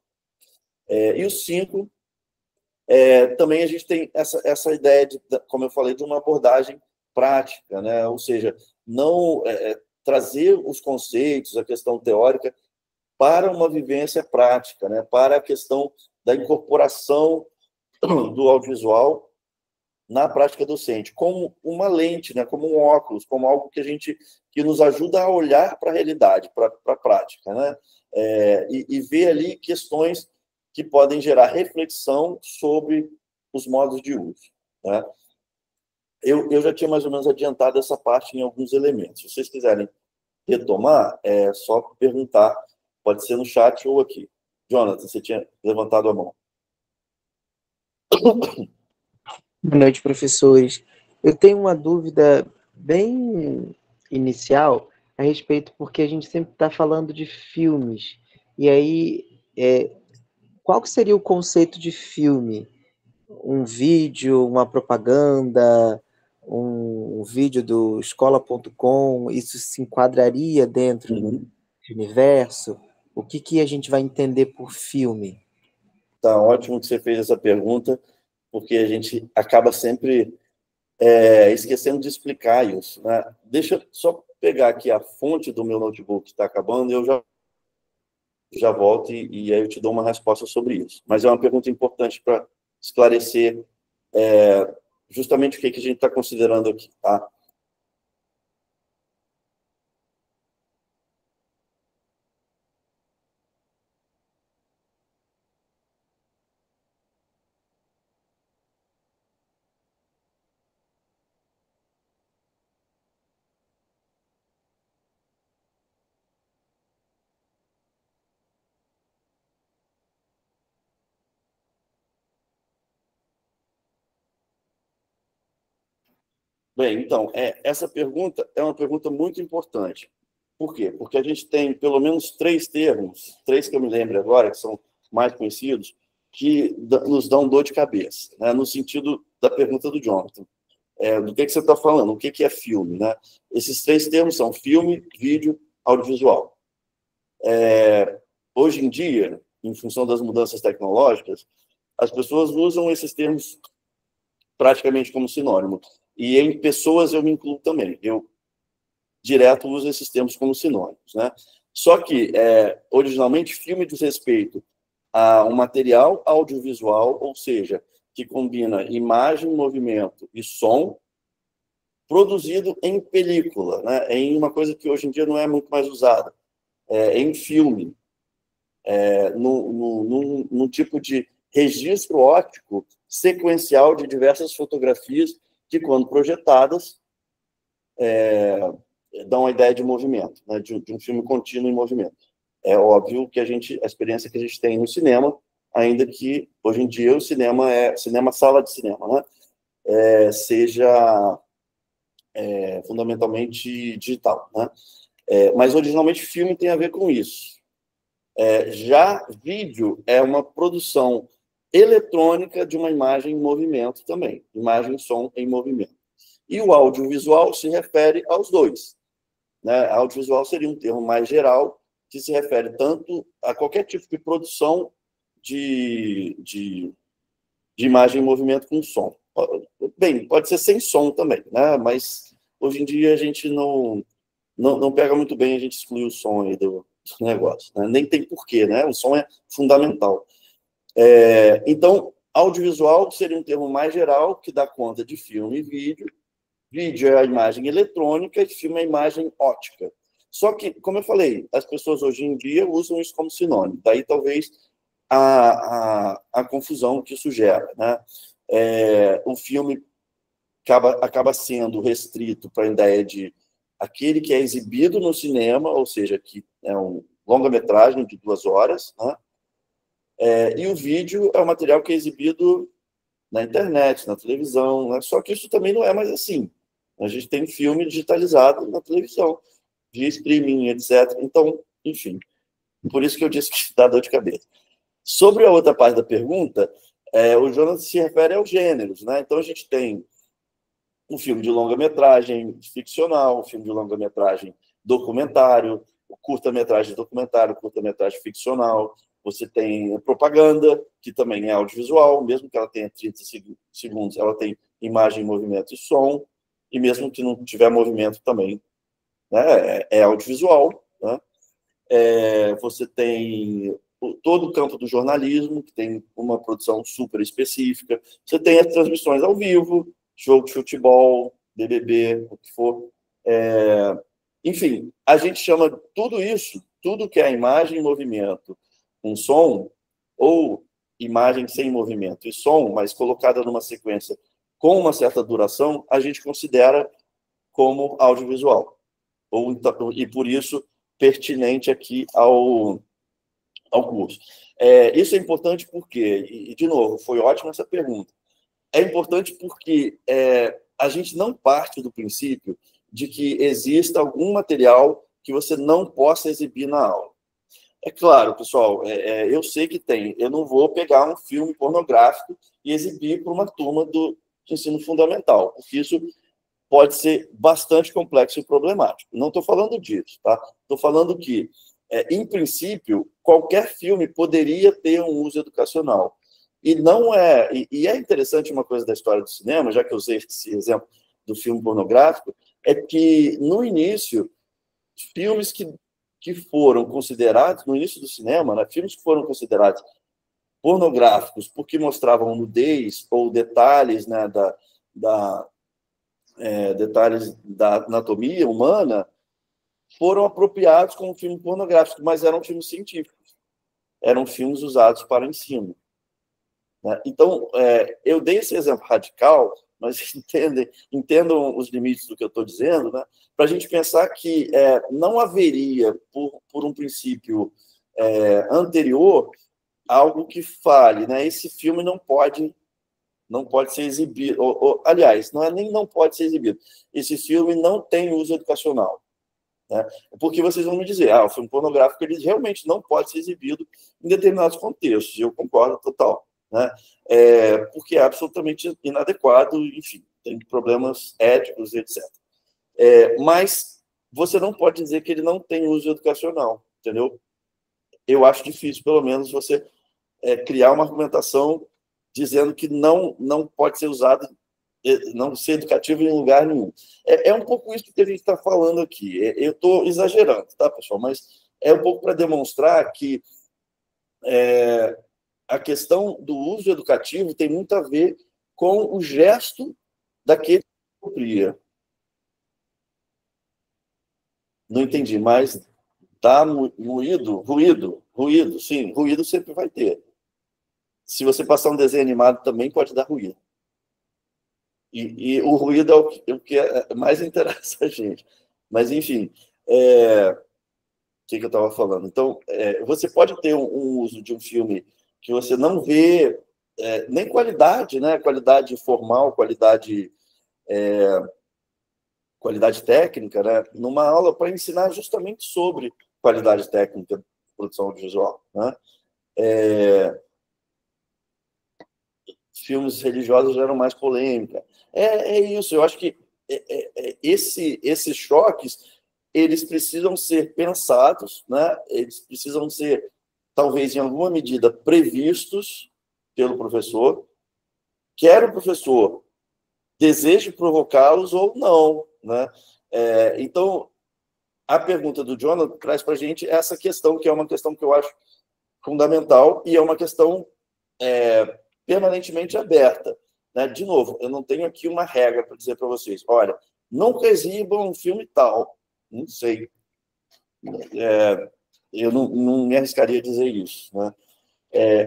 E o 5, também a gente tem essa ideia, como eu falei, de uma abordagem prática, né? Ou seja, não trazer os conceitos, a questão teórica, para uma vivência prática, né? Para a questão da incorporação do audiovisual na prática docente, como uma lente, né? Como um óculos, como algo que nos ajuda a olhar para a realidade, para a prática, né? E ver ali questões que podem gerar reflexão sobre os modos de uso, né? Eu já tinha mais ou menos adiantado essa parte em alguns elementos. Se vocês quiserem retomar, é só perguntar. Pode ser no chat ou aqui. Jonathan, você tinha levantado a mão. Boa noite, professores. Eu tenho uma dúvida bem inicial a respeito, porque a gente sempre está falando de filmes. E aí, qual que seria o conceito de filme? Um vídeo, uma propaganda, um vídeo do escola.com, isso se enquadraria dentro do universo? O que a gente vai entender por filme? Tá ótimo que você fez essa pergunta, porque a gente acaba sempre esquecendo de explicar isso, né? Deixa eu só pegar aqui a fonte do meu notebook que está acabando e eu já... já volto e aí eu te dou uma resposta sobre isso. Mas é uma pergunta importante para esclarecer justamente o que a gente está considerando aqui, tá? Bem, então, essa pergunta é uma pergunta muito importante. Por quê? Porque a gente tem pelo menos 3 termos, 3 que eu me lembro agora, que são mais conhecidos, que nos dão dor de cabeça, né? No sentido da pergunta do Jonathan. Do que você está falando? O que é filme? Né? Esses 3 termos são filme, vídeo, audiovisual. Hoje em dia, em função das mudanças tecnológicas, as pessoas usam esses termos praticamente como sinônimo. E em pessoas eu me incluo também. Eu, direto, uso esses termos como sinônimos. Né? Só que, originalmente, filme diz respeito a um material audiovisual, ou seja, que combina imagem, movimento e som, produzido em película, né? Em uma coisa que hoje em dia não é muito mais usada, em filme, num tipo de registro óptico sequencial de diversas fotografias que, quando projetadas, dão a ideia de movimento, né? de um filme contínuo em movimento. É óbvio que a experiência que a gente tem no cinema, ainda que hoje em dia o cinema sala de cinema, né? Seja fundamentalmente digital, né? Mas originalmente filme tem a ver com isso. Já vídeo é uma produção eletrônica de uma imagem em movimento também, imagem e som em movimento. E o audiovisual se refere aos dois, né? Audiovisual seria um termo mais geral que se refere tanto a qualquer tipo de produção de imagem em movimento com som. Bem, pode ser sem som também, né? Mas hoje em dia a gente não pega muito bem, a gente exclui o som aí do negócio, né? Nem tem porquê, né? O som é fundamental. Então, audiovisual seria um termo mais geral que dá conta de filme e vídeo. Vídeo é a imagem eletrônica e filme é a imagem óptica. Só que, como eu falei, as pessoas hoje em dia usam isso como sinônimo. Daí, talvez, a confusão que isso gera, né? O filme acaba sendo restrito para a ideia de aquele que é exibido no cinema, ou seja, que é um longa-metragem de 2 horas, né? E o vídeo é o material que é exibido na internet, na televisão, né? Só que isso também não é mais assim. A gente tem filme digitalizado na televisão, via streaming, etc. Então, enfim, por isso que eu disse que dá dor de cabeça. Sobre a outra parte da pergunta, o Jonathan se refere aos gêneros, né? Então, a gente tem um filme de longa-metragem ficcional, um filme de longa-metragem documentário, curta-metragem documentário, curta-metragem ficcional. Você tem propaganda, que também é audiovisual, mesmo que ela tenha 30 segundos, ela tem imagem, movimento e som, e mesmo que não tiver movimento também, né, é audiovisual. Né? Você tem todo o campo do jornalismo, que tem uma produção super específica. Você tem as transmissões ao vivo, jogo de futebol, BBB, o que for. Enfim, a gente chama tudo isso, tudo que é imagem, movimento, com som, ou imagem sem movimento e som, mas colocada numa sequência com uma certa duração, a gente considera como audiovisual. E por isso, pertinente aqui ao curso. Isso é importante porque, e de novo, foi ótima essa pergunta, é importante porque a gente não parte do princípio de que exista algum material que você não possa exibir na aula. É claro, pessoal, eu sei que tem. Eu não vou pegar um filme pornográfico e exibir para uma turma de ensino fundamental, porque isso pode ser bastante complexo e problemático. Não estou falando disso, tá? Estou falando que, em princípio, qualquer filme poderia ter um uso educacional. E não é. E é interessante uma coisa da história do cinema, já que eu usei esse exemplo do filme pornográfico, é que, no início, filmes que que foram considerados, no início do cinema, né, filmes que foram considerados pornográficos porque mostravam nudez ou detalhes, né, detalhes da anatomia humana, foram apropriados como filme pornográfico, mas eram filmes científicos, eram filmes usados para ensino. Né? Então, eu dei esse exemplo radical, mas entendam os limites do que eu estou dizendo, né? Para a gente pensar que não haveria, por um princípio anterior, algo que fale, né? Esse filme não pode ser exibido, aliás, não pode ser exibido. Esse filme não tem uso educacional. Né? Porque vocês vão me dizer, o filme pornográfico ele realmente não pode ser exibido em determinados contextos, e eu concordo total. Né? Porque é absolutamente inadequado, enfim, tem problemas éticos, etc. Mas você não pode dizer que ele não tem uso educacional, entendeu? Eu acho difícil, pelo menos, você criar uma argumentação dizendo que não pode ser usado, não ser educativo em lugar nenhum. É um pouco isso que a gente está falando aqui. Eu estou exagerando, tá, pessoal? Mas é um pouco para demonstrar que a questão do uso educativo tem muito a ver com o gesto daquele que apropria. Não entendi, mas tá ruído, sim, ruído sempre vai ter. Se você passar um desenho animado também pode dar ruído. E o ruído é o que mais interessa a gente. Mas, enfim, o que eu estava falando? Então, você pode ter um uso de um filme que você não vê nem qualidade, né? Qualidade formal, qualidade técnica, né? Numa aula para ensinar justamente sobre qualidade técnica de produção audiovisual. Né? Filmes religiosos geram mais polêmica. É isso, eu acho que esses choques, eles precisam ser pensados, né? Eles precisam ser, talvez, em alguma medida, previstos pelo professor, quer o professor deseje provocá-los ou não. Né? Então, a pergunta do Jonathan traz para a gente essa questão, que é uma questão que eu acho fundamental e é uma questão permanentemente aberta. Né? De novo, eu não tenho aqui uma regra para dizer para vocês, olha, nunca exibam um filme tal. Não sei. Eu não me arriscaria a dizer isso. Né?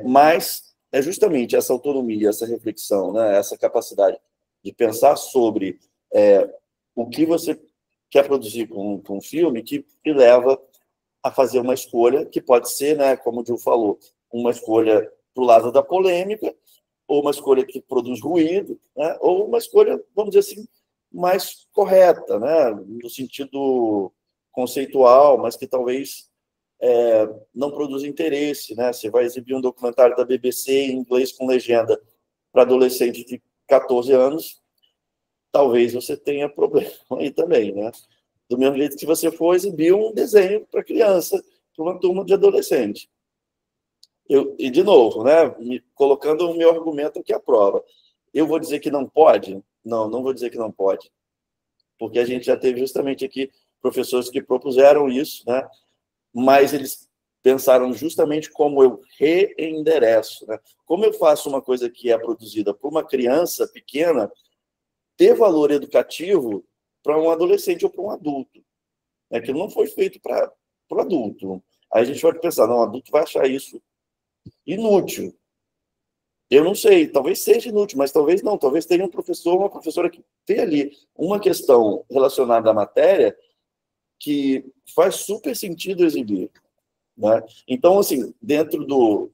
Mas é justamente essa autonomia, essa reflexão, né? Essa capacidade de pensar sobre o que você quer produzir com um filme que leva a fazer uma escolha que pode ser, né, como o Gil falou, uma escolha para o lado da polêmica, ou uma escolha que produz ruído, né, ou uma escolha, vamos dizer assim, mais correta, né, no sentido conceitual, mas que talvez não produza interesse. Né? Você vai exibir um documentário da BBC em inglês com legenda para adolescente de 14 anos, talvez você tenha problema aí também, né? Do mesmo jeito que você for exibir um desenho para criança, para uma turma de adolescente. E, de novo, né, colocando o meu argumento aqui à prova, eu vou dizer que não pode? Não vou dizer que não pode, porque a gente já teve justamente aqui professores que propuseram isso, né, mas eles pensaram justamente como eu reendereço, né? Como eu faço uma coisa que é produzida por uma criança pequena ter valor educativo para um adolescente ou para um adulto. Que não foi feito para o adulto. Aí a gente pode pensar, não, o adulto vai achar isso inútil. Eu não sei, talvez seja inútil, mas talvez não. Talvez tenha um professor, uma professora que tem ali uma questão relacionada à matéria que faz super sentido exibir. Né? Então, assim, dentro do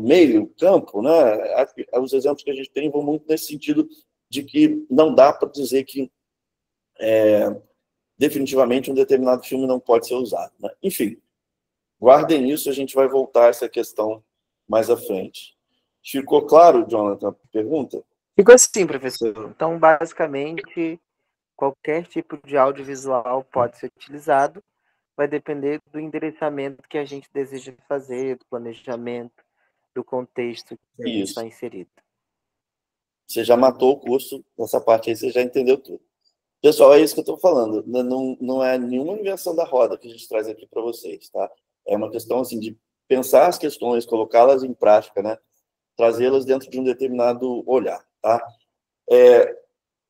meio campo, né, os exemplos que a gente tem vão muito nesse sentido de que não dá para dizer que definitivamente um determinado filme não pode ser usado. Né? Enfim, guardem isso, a gente vai voltar a essa questão mais à frente. Ficou claro, Jonathan, a pergunta? Ficou assim, professor. Então, basicamente, qualquer tipo de audiovisual pode ser utilizado, vai depender do endereçamento que a gente deseja fazer, do planejamento, do contexto que ele está inserido. Você já matou o curso, nessa parte aí você já entendeu tudo. Pessoal, é isso que eu estou falando. Não é nenhuma invenção da roda que a gente traz aqui para vocês, tá? É uma questão assim de pensar as questões, colocá-las em prática, né? Trazê-las dentro de um determinado olhar, tá?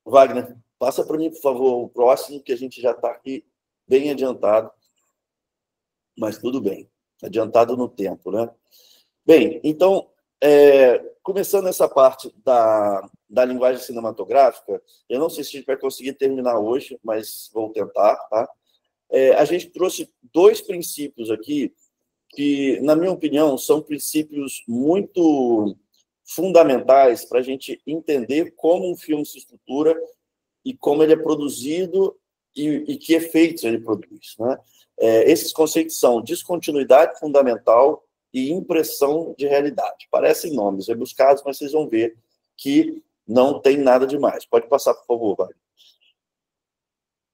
Wagner, passa para mim, por favor, o próximo, que a gente já está aqui bem adiantado, mas tudo bem, adiantado no tempo, né? Bem, então, começando essa parte da linguagem cinematográfica, eu não sei se a gente vai conseguir terminar hoje, mas vou tentar, tá? A gente trouxe dois princípios aqui que, na minha opinião, são princípios muito fundamentais para a gente entender como um filme se estrutura e como ele é produzido e que efeitos ele produz, né? Esses conceitos são descontinuidade fundamental e impressão de realidade. Parecem nomes rebuscados, mas vocês vão ver que não tem nada demais. Pode passar, por favor, Wagner.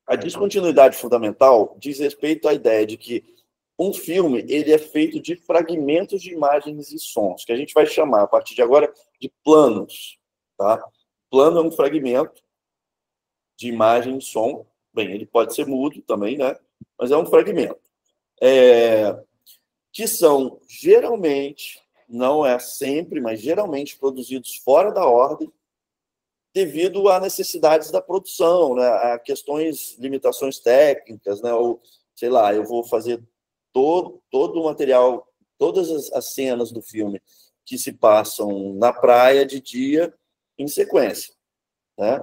A descontinuidade fundamental diz respeito à ideia de que um filme ele é feito de fragmentos de imagens e sons, que a gente vai chamar, a partir de agora, de planos. Tá? Plano é um fragmento de imagem e som. Bem, ele pode ser mudo também, né? Mas é um fragmento. Que são, geralmente, não é sempre, mas geralmente produzidos fora da ordem, devido a necessidades da produção, né? A questões, limitações técnicas, né? Ou, sei lá, eu vou fazer todo o material, todas as cenas do filme que se passam na praia de dia em sequência, né?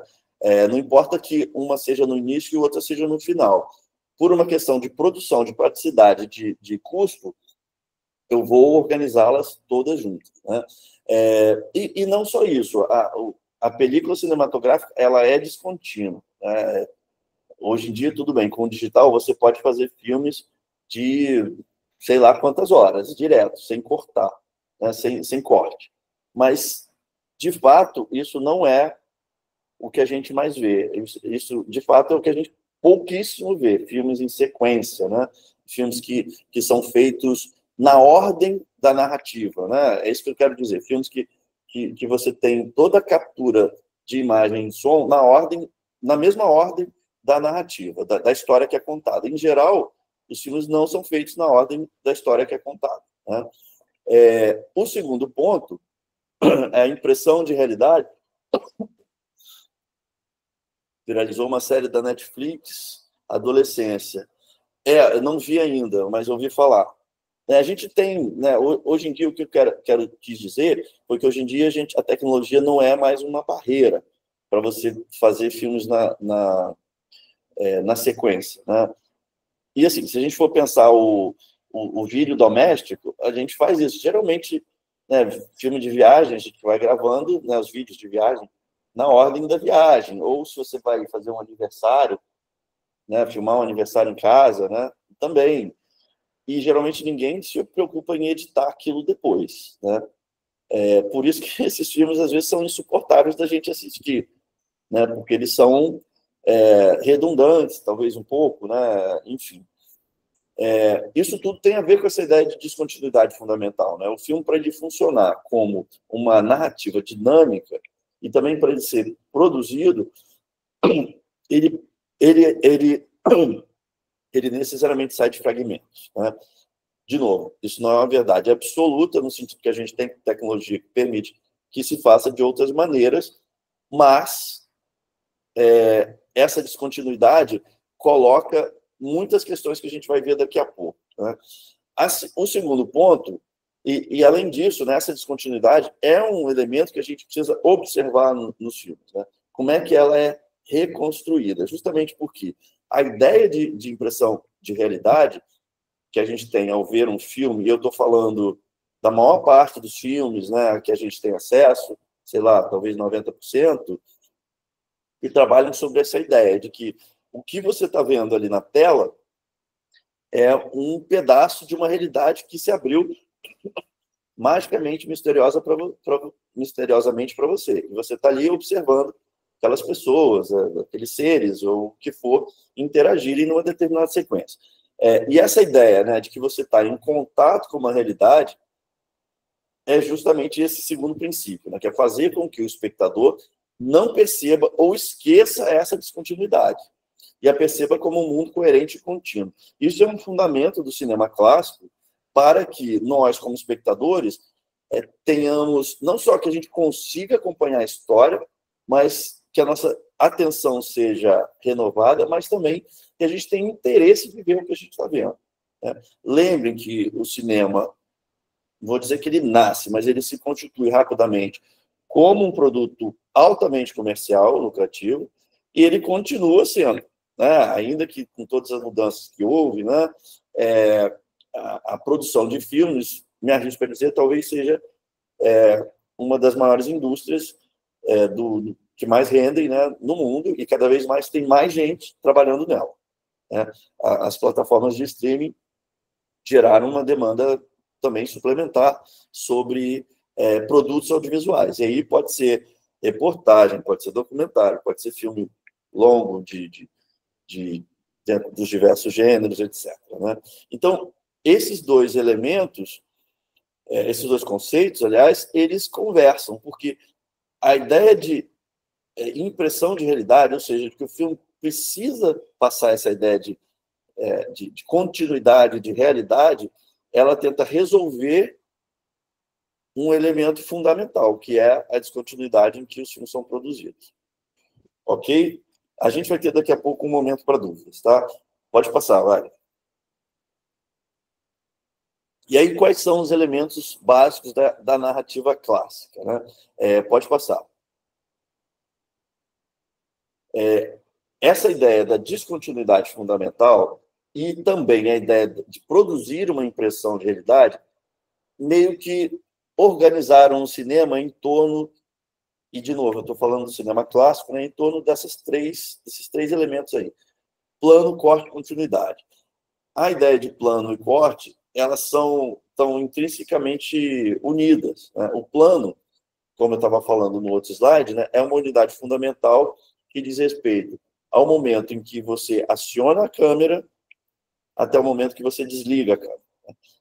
Não importa que uma seja no início e outra seja no final. Por uma questão de produção, de praticidade, de custo, eu vou organizá-las todas juntas, né? E não só isso, a película cinematográfica ela é descontínua, né? Hoje em dia, tudo bem, com o digital você pode fazer filmes de sei lá quantas horas, direto, sem cortar, né? sem corte. Mas, de fato, isso não é o que a gente mais vê. Isso, de fato, é o que a gente pouquíssimo vê. Filmes em sequência, né? Filmes que são feitos na ordem da narrativa, né? É isso que eu quero dizer. Filmes que você tem toda a captura de imagem e som na mesma ordem da narrativa, da história que é contada. Em geral, os filmes não são feitos na ordem da história que é contada, né? O segundo ponto é a impressão de realidade. Viralizou uma série da Netflix, Adolescência. Eu não vi ainda, mas ouvi falar. A gente tem, né, hoje em dia, o que eu quis dizer foi que hoje em dia a tecnologia não é mais uma barreira para você fazer filmes na sequência, né? E assim, se a gente for pensar o vídeo doméstico, a gente faz isso. Geralmente, né, filme de viagem, a gente vai gravando, né, os vídeos de viagem na ordem da viagem. Ou se você vai fazer um aniversário, né, filmar um aniversário em casa, né, também. E geralmente ninguém se preocupa em editar aquilo depois, né? Por isso que esses filmes às vezes são insuportáveis da gente assistir, né? Porque eles são redundantes, talvez um pouco, né? Enfim. Isso tudo tem a ver com essa ideia de descontinuidade fundamental, né? O filme, para ele funcionar como uma narrativa dinâmica e também para ele ser produzido, ele necessariamente sai de fragmentos, né? De novo, isso não é uma verdade absoluta, no sentido que a gente tem tecnologia que permite que se faça de outras maneiras, mas essa descontinuidade coloca muitas questões que a gente vai ver daqui a pouco, né? O segundo ponto, e além disso, né, essa descontinuidade é um elemento que a gente precisa observar nos filmes, né? Como é que ela é reconstruída? Justamente porque a ideia de impressão de realidade que a gente tem ao ver um filme, e eu estou falando da maior parte dos filmes, né, que a gente tem acesso, sei lá, talvez 90%, que trabalham sobre essa ideia de que o que você está vendo ali na tela é um pedaço de uma realidade que se abriu magicamente, misteriosamente para você. E você está ali observando aquelas pessoas, aqueles seres, ou o que for, interagirem numa determinada sequência. E essa ideia, né, de que você está em contato com uma realidade é justamente esse segundo princípio, né, que é fazer com que o espectador não perceba ou esqueça essa descontinuidade e a perceba como um mundo coerente e contínuo. Isso é um fundamento do cinema clássico para que nós, como espectadores, tenhamos, não só que a gente consiga acompanhar a história, mas que a nossa atenção seja renovada, mas também que a gente tenha interesse de ver o que a gente está vendo. Né? Lembrem que o cinema, vou dizer que ele nasce, mas ele se constitui rapidamente como um produto altamente comercial, lucrativo, e ele continua sendo, né? Ainda que com todas as mudanças que houve, né? A produção de filmes, me arrisco a dizer, talvez seja uma das maiores indústrias que mais rendem, né, no mundo, e cada vez mais tem mais gente trabalhando nela. Né? As plataformas de streaming geraram uma demanda também suplementar sobre produtos audiovisuais. E aí pode ser reportagem, pode ser documentário, pode ser filme longo dos diversos gêneros, etc. Né? Então, esses dois elementos, esses dois conceitos, aliás, eles conversam, porque a ideia de impressão de realidade, ou seja, que o filme precisa passar essa ideia de continuidade, de realidade, ela tenta resolver um elemento fundamental, que é a descontinuidade em que os filmes são produzidos. Ok? A gente vai ter daqui a pouco um momento para dúvidas, tá? Pode passar, vai. E aí, quais são os elementos básicos da narrativa clássica? Né? Pode passar. Essa ideia da descontinuidade fundamental e também a ideia de produzir uma impressão de realidade meio que organizaram o cinema em torno, e de novo, eu estou falando do cinema clássico, né, em torno desses três elementos aí: plano, corte e continuidade. A ideia de plano e corte, elas estão intrinsecamente unidas. Né? O plano, como eu estava falando no outro slide, né, é uma unidade fundamental que diz respeito ao momento em que você aciona a câmera até o momento que você desliga a câmera.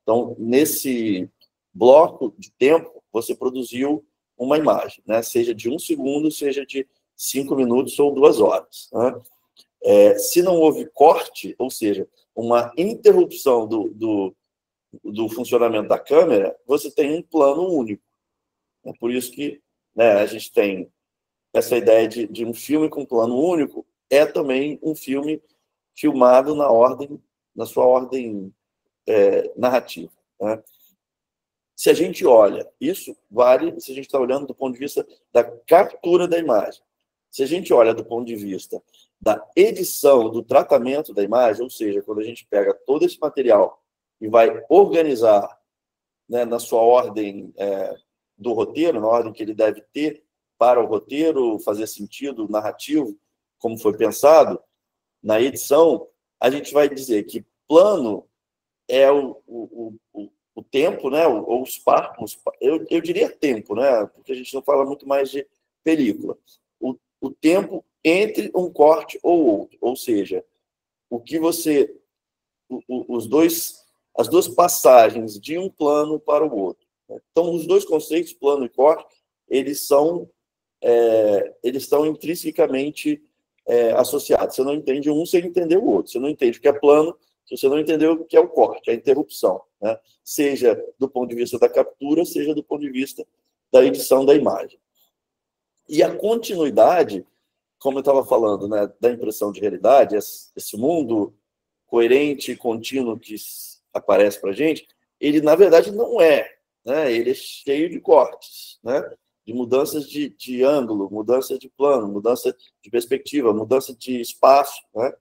Então, nesse bloco de tempo, você produziu uma imagem, né? Seja de 1 segundo, seja de 5 minutos ou 2 horas. Né? Se não houve corte, ou seja, uma interrupção do funcionamento da câmera, você tem um plano único. É por isso que, né, a gente tem essa ideia de um filme com plano único, é também um filme filmado na sua ordem narrativa. Né? Se a gente olha, isso vale se a gente está olhando do ponto de vista da captura da imagem. Se a gente olha do ponto de vista da edição, do tratamento da imagem, ou seja, quando a gente pega todo esse material e vai organizar, né, na sua ordem do roteiro, na ordem que ele deve ter para o roteiro fazer sentido narrativo, como foi pensado, na edição, a gente vai dizer que plano é o tempo, né, ou os passos, eu diria tempo, né, porque a gente não fala muito mais de película. O tempo entre um corte ou outro, ou seja, as duas passagens de um plano para o outro. Então, os dois conceitos, plano e corte, eles estão intrinsecamente associados. Você não entende um sem entender o outro. Você não entende o que é plano se você não entender o que é o corte, a interrupção. Né? Seja do ponto de vista da captura, seja do ponto de vista da edição da imagem. E a continuidade, como eu estava falando, né, da impressão de realidade, esse mundo coerente e contínuo que aparece para a gente, ele, na verdade, não é. Né? Ele é cheio de cortes, né? De mudanças de ângulo, mudança de plano, mudança de perspectiva, mudança de espaço, né?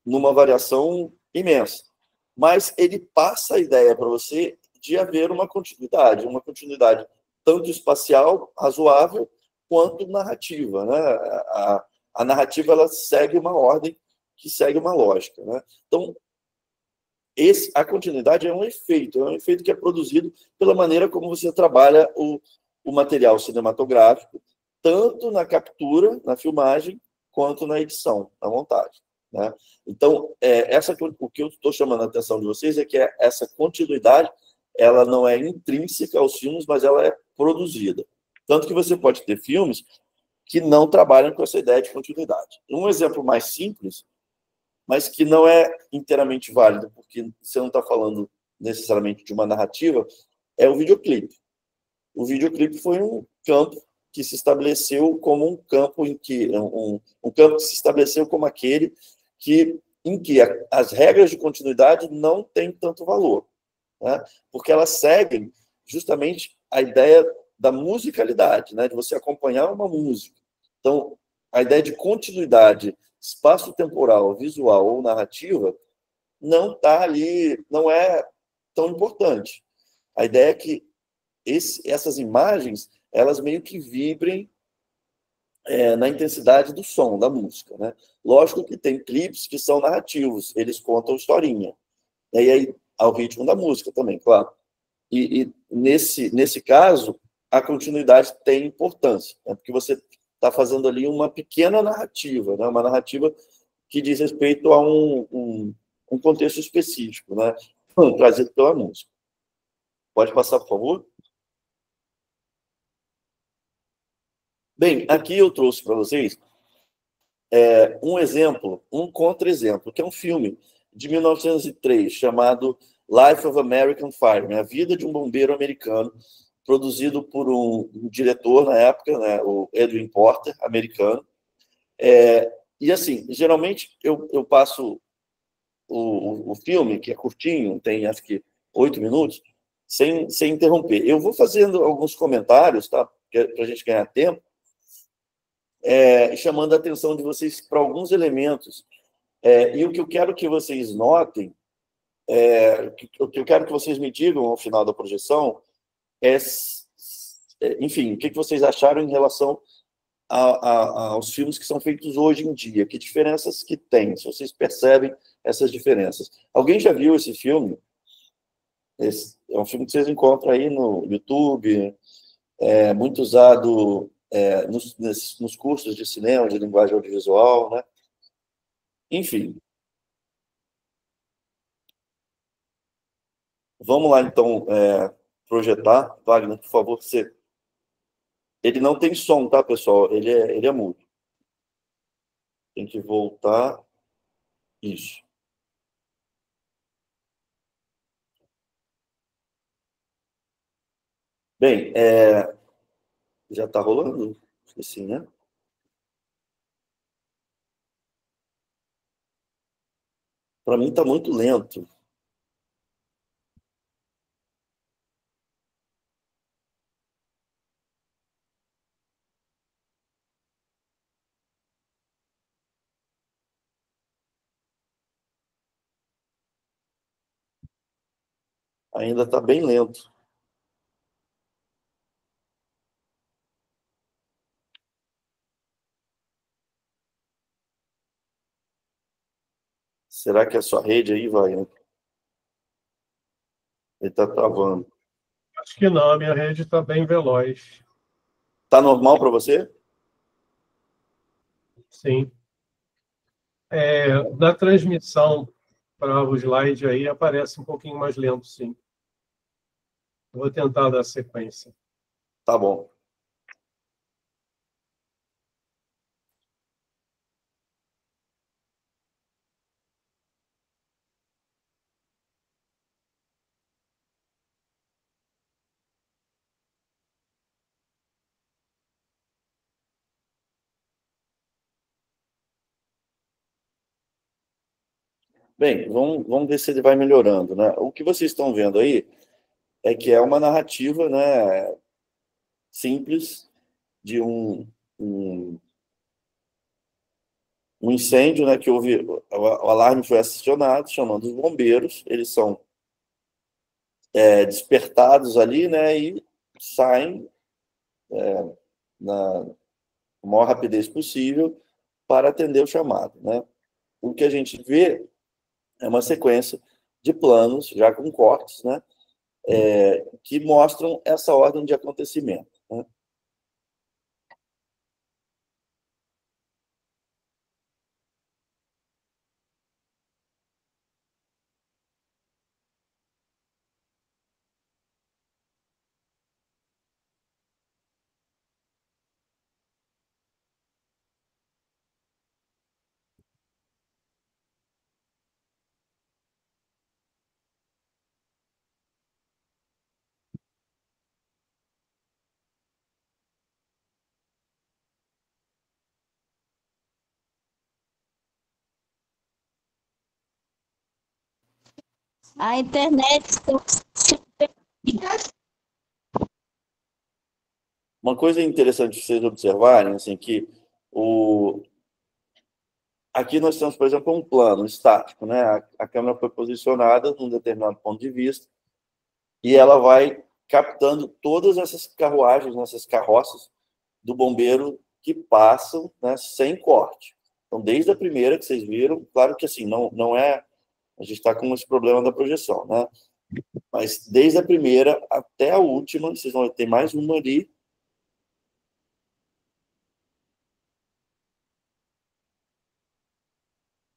Numa variação imensa. Mas ele passa a ideia para você de haver uma continuidade tanto espacial, razoável, quanto narrativa. Né? A narrativa ela segue uma ordem que segue uma lógica. Né? Então, a continuidade é um efeito que é produzido pela maneira como você trabalha o material cinematográfico, tanto na captura, na filmagem, quanto na edição, na montagem. Né? Então, o que eu estou chamando a atenção de vocês é que essa continuidade ela não é intrínseca aos filmes, mas ela é produzida. Tanto que você pode ter filmes que não trabalham com essa ideia de continuidade. Um exemplo mais simples, mas que não é inteiramente válido, porque você não está falando necessariamente de uma narrativa, é o videoclipe. O videoclipe foi um campo que se estabeleceu como um campo em que um campo que se estabeleceu como aquele em que as regras de continuidade não têm tanto valor, né? Porque elas seguem justamente a ideia da musicalidade, né? De você acompanhar uma música. Então, a ideia de continuidade espaço-temporal, visual ou narrativa não está ali, não é tão importante. A ideia é que essas imagens elas meio que vibrem na intensidade do som, da música, né? Lógico que tem clipes que são narrativos, eles contam historinha. E aí, ao ritmo da música também, claro. E nesse caso, a continuidade tem importância, né? Porque você está fazendo ali uma pequena narrativa, né? Uma narrativa que diz respeito a um contexto específico, né? Trazido pela música. Pode passar, por favor? Bem, aqui eu trouxe para vocês um exemplo, um contra-exemplo, que é um filme de 1903 chamado Life of American Fireman, A Vida de um Bombeiro Americano, produzido por um diretor na época, né, o Edwin Porter, americano. E assim, geralmente eu passo o filme, que é curtinho, tem acho que 8 minutos, sem interromper. Eu vou fazendo alguns comentários, tá? Para a gente ganhar tempo, chamando a atenção de vocês para alguns elementos. E o que eu quero que vocês notem, o que eu quero que vocês me digam ao final da projeção enfim, o que vocês acharam em relação aos filmes que são feitos hoje em dia, que diferenças que tem, se vocês percebem essas diferenças. Alguém já viu esse filme? Esse é um filme que vocês encontram aí no YouTube, muito usado nos cursos de cinema, de linguagem audiovisual, né? Enfim, vamos lá, então, projetar. Wagner, por favor, você... Ele não tem som, tá, pessoal? Ele é mudo. Tem que voltar. Isso. Bem, já está rolando? Esqueci, né? Para mim está muito lento. Ainda está bem lento. Será que a sua rede aí vai? Ele está travando. Acho que não, a minha rede está bem veloz. Está normal para você? Sim. Na transmissão para o slide aí aparece um pouquinho mais lento, sim. Vou tentar dar sequência. Tá bom. Bem, vamos ver se ele vai melhorando, né? O que vocês estão vendo aí é que é uma narrativa, né, simples de um, um incêndio, né, que houve, o alarme foi acionado, chamando os bombeiros, eles são despertados ali, né, e saem na maior rapidez possível para atender o chamado, né? O que a gente vê é uma sequência de planos, já com cortes, né, que mostram essa ordem de acontecimento, né? A internet. Uma coisa interessante de vocês observarem, assim, que aqui nós temos, por exemplo, um plano estático, né? A câmera foi posicionada num determinado ponto de vista e ela vai captando todas essas carruagens, essas carroças do bombeiro que passam, né, sem corte. Então, desde a primeira que vocês viram, claro que assim, não é. A gente está com esse problema da projeção, né? Mas desde a primeira até a última, vocês vão ter mais uma ali.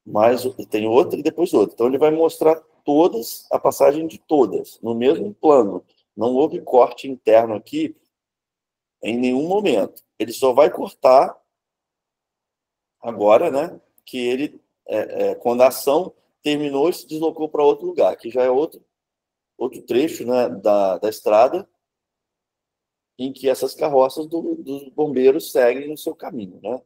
Mais, tem outra e depois outra. Então, ele vai mostrar todas, a passagem de todas, no mesmo plano. Não houve corte interno aqui em nenhum momento. Ele só vai cortar agora, né? Que ele, quando a ação terminou e se deslocou para outro lugar, que já é outro trecho, né, da estrada, em que essas carroças dos bombeiros seguem o seu caminho, né?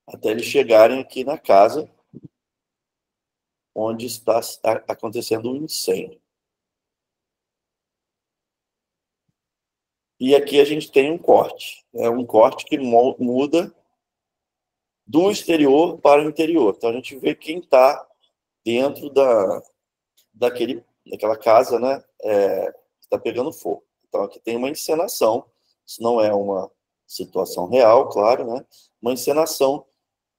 Até eles chegarem aqui na casa onde está acontecendo um incêndio. E aqui a gente tem um corte. É um corte que muda do exterior para o interior. Então a gente vê quem está dentro daquela casa, né? Está pegando fogo. Então aqui tem uma encenação. Isso não é uma situação real, claro, né? Uma encenação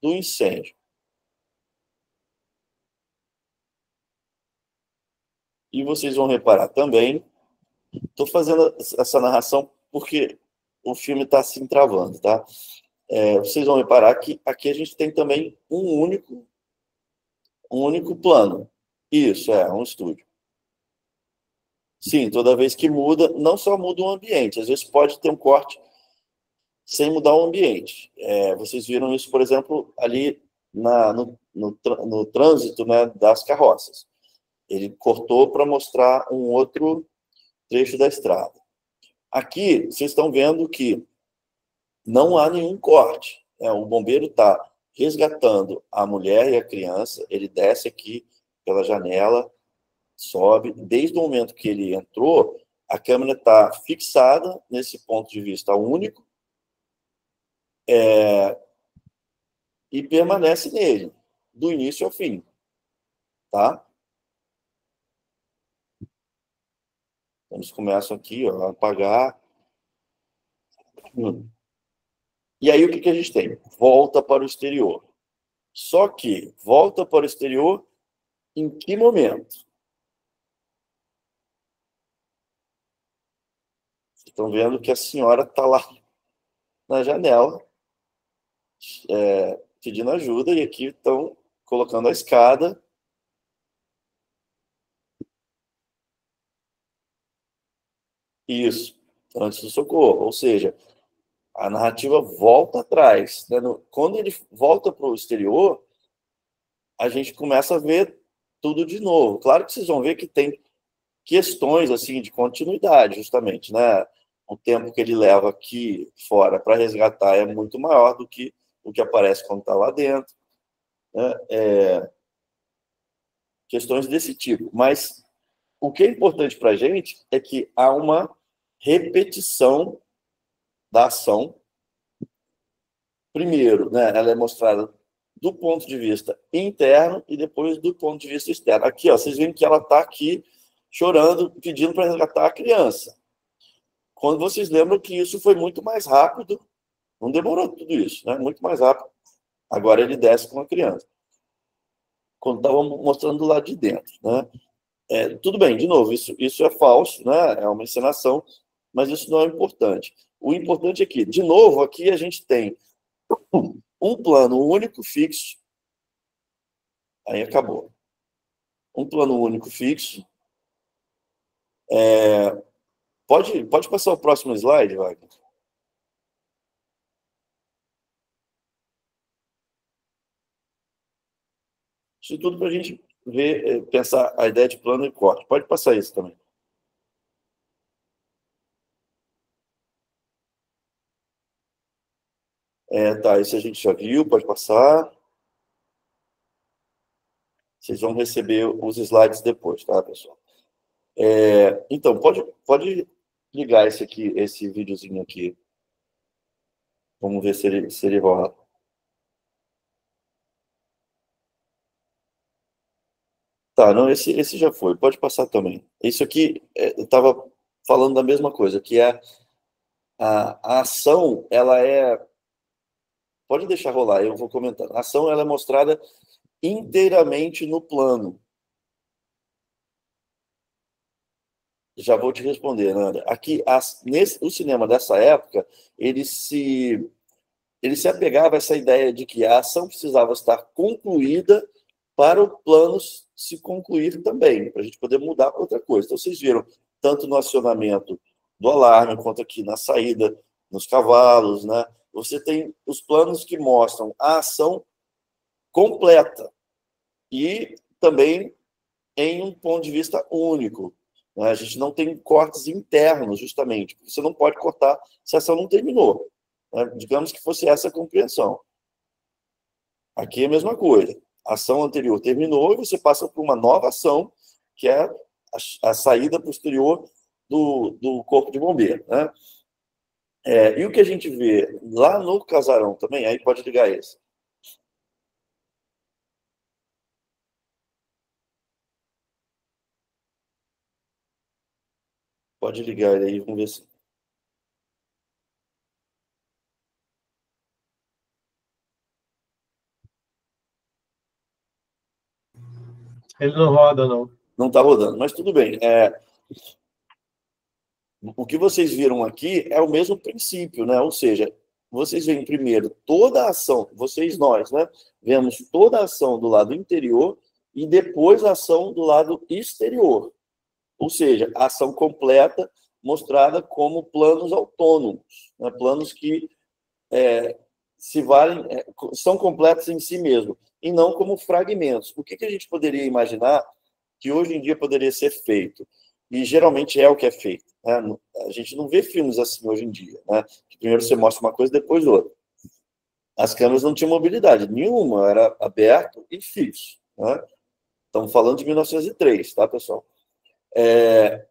do incêndio. E vocês vão reparar também, estou fazendo essa narração porque o filme está se travando, tá? Vocês vão reparar que aqui a gente tem também um único plano. Isso, um estúdio. Sim, toda vez que muda, não só muda o ambiente, às vezes pode ter um corte sem mudar o ambiente. Vocês viram isso, por exemplo, ali no trânsito, né, das carroças. Ele cortou para mostrar um outro trecho da estrada. Aqui, vocês estão vendo que não há nenhum corte. O bombeiro está resgatando a mulher e a criança, ele desce aqui pela janela, sobe. Desde o momento que ele entrou, a câmera está fixada nesse ponto de vista único e permanece nele, do início ao fim. Tá? Eles começam aqui a apagar. E aí o que a gente tem? Volta para o exterior. Só que volta para o exterior em que momento? Vocês estão vendo que a senhora está lá na janela pedindo ajuda e aqui estão colocando a escada. Isso, antes do socorro. Ou seja, a narrativa volta atrás. Né? Quando ele volta para o exterior, a gente começa a ver tudo de novo. Claro que vocês vão ver que tem questões assim de continuidade, justamente, né? O tempo que ele leva aqui fora para resgatar é muito maior do que o que aparece quando está lá dentro, né? Questões desse tipo. Mas o que é importante para a gente é que há uma repetição da ação. Primeiro, né, ela é mostrada do ponto de vista interno e depois do ponto de vista externo. Aqui, ó, vocês veem que ela está aqui chorando, pedindo para resgatar a criança. Quando vocês lembram que isso foi muito mais rápido, não demorou tudo isso, né? Muito mais rápido. Agora ele desce com a criança. Quando estava mostrando do lado de dentro, né? Tudo bem, de novo, isso é falso, né? É uma encenação, mas isso não é importante. O importante é que, de novo, aqui a gente tem um plano único fixo. Aí acabou. Um plano único fixo. Pode passar o próximo slide, Wagner? Isso tudo para a gente ver, pensar a ideia de plano e corte. Pode passar isso também. Tá, esse a gente já viu, pode passar. Vocês vão receber os slides depois, tá, pessoal? Então, pode ligar esse videozinho aqui. Vamos ver se ele rola. Tá, não, esse já foi. Pode passar também. Isso aqui, eu estava falando da mesma coisa, que a ação, ela é... Pode deixar rolar, eu vou comentar. A ação, ela é mostrada inteiramente no plano. Já vou te responder, Nanda. Aqui, o cinema dessa época, ele se apegava a essa ideia de que a ação precisava estar concluída para o plano se concluir também, para a gente poder mudar para outra coisa. Então, vocês viram, tanto no acionamento do alarme, quanto aqui na saída, nos cavalos, né? Você tem os planos que mostram a ação completa e também em um ponto de vista único. Né? A gente não tem cortes internos, justamente, porque você não pode cortar se a ação não terminou. Né? Digamos que fosse essa a compreensão. Aqui é a mesma coisa. A ação anterior terminou e você passa por uma nova ação, que é a saída posterior do corpo de bombeiro. Né? E o que a gente vê lá no casarão também, aí pode ligar esse. Pode ligar ele aí, vamos ver se... Ele não roda, não. Não está rodando, mas tudo bem. O que vocês viram aqui é o mesmo princípio, né? Ou seja, vocês veem primeiro toda a ação, nós, né? Vemos toda a ação do lado interior e depois a ação do lado exterior. Ou seja, a ação completa mostrada como planos autônomos, né? Planos que se valem, são completos em si mesmo, e não como fragmentos. O que a gente poderia imaginar que hoje em dia poderia ser feito? E geralmente é o que é feito. Né? A gente não vê filmes assim hoje em dia, né? Que primeiro você mostra uma coisa, depois outra. As câmeras não tinham mobilidade nenhuma, era aberto e fixo. Né? Estamos falando de 1903, tá, pessoal?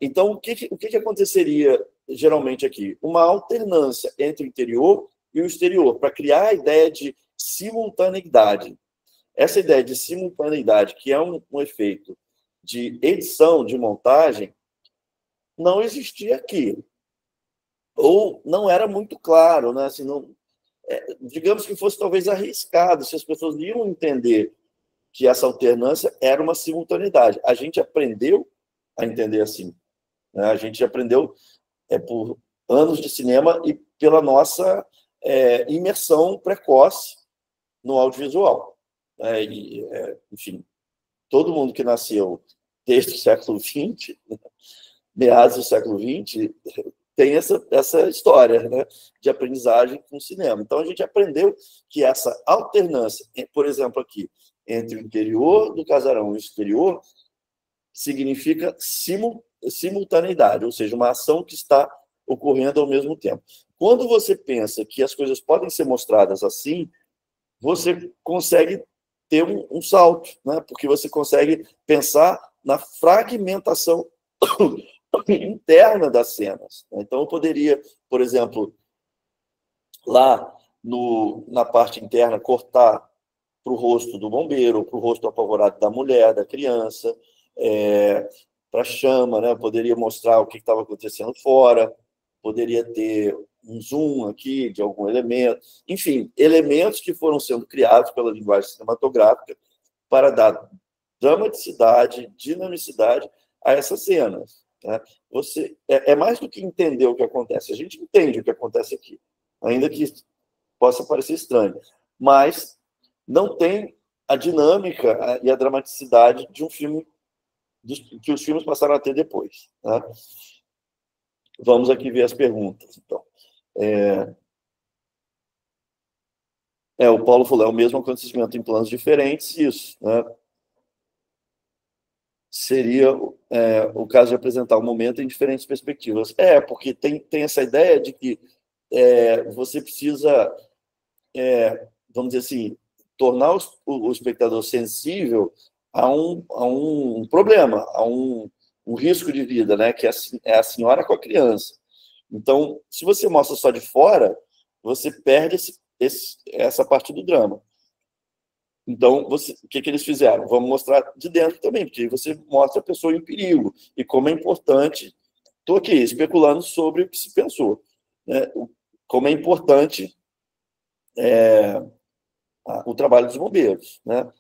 Então, o que aconteceria geralmente aqui? Uma alternância entre o interior e o exterior, para criar a ideia de simultaneidade. Essa ideia de simultaneidade, que é um efeito de edição, de montagem, não existia aqui. Ou não era muito claro, né? Assim, digamos que fosse talvez arriscado, se as pessoas iam entender que essa alternância era uma simultaneidade. A gente aprendeu a entender assim. Né? A gente aprendeu por anos de cinema e pela nossa imersão precoce no audiovisual. Enfim, todo mundo que nasceu desde o século XX, meados do século XX, tem essa história, né, de aprendizagem com o cinema. Então, a gente aprendeu que essa alternância, por exemplo, aqui, entre o interior do casarão e o exterior, significa simultaneidade, ou seja, uma ação que está ocorrendo ao mesmo tempo. Quando você pensa que as coisas podem ser mostradas assim, você consegue ter um salto, né? Porque você consegue pensar na fragmentação interna das cenas. Então, eu poderia, por exemplo, lá na parte interna, cortar para o rosto do bombeiro, para o rosto apavorado da mulher, da criança, para a chama, né? Eu poderia mostrar o que estava acontecendo fora, poderia ter um zoom aqui de algum elemento, enfim, elementos que foram sendo criados pela linguagem cinematográfica para dar dramaticidade, dinamicidade a essas cenas. Né? É mais do que entender o que acontece, a gente entende o que acontece aqui, ainda que possa parecer estranho, mas não tem a dinâmica e a dramaticidade de um filme que os filmes passaram a ter depois. Né? Vamos aqui ver as perguntas, então. O Paulo falou, é o mesmo acontecimento em planos diferentes, isso, né? Seria o caso de apresentar o momento em diferentes perspectivas. Porque tem essa ideia de que você precisa vamos dizer assim, tornar o espectador sensível a um problema, a um risco de vida, né? Que é a senhora com a criança. Então, se você mostra só de fora, você perde essa parte do drama. Então, o que eles fizeram? Vamos mostrar de dentro também, porque você mostra a pessoa em perigo e como é importante. Estou aqui especulando sobre o que se pensou, né? Como é importante o trabalho dos bombeiros, né?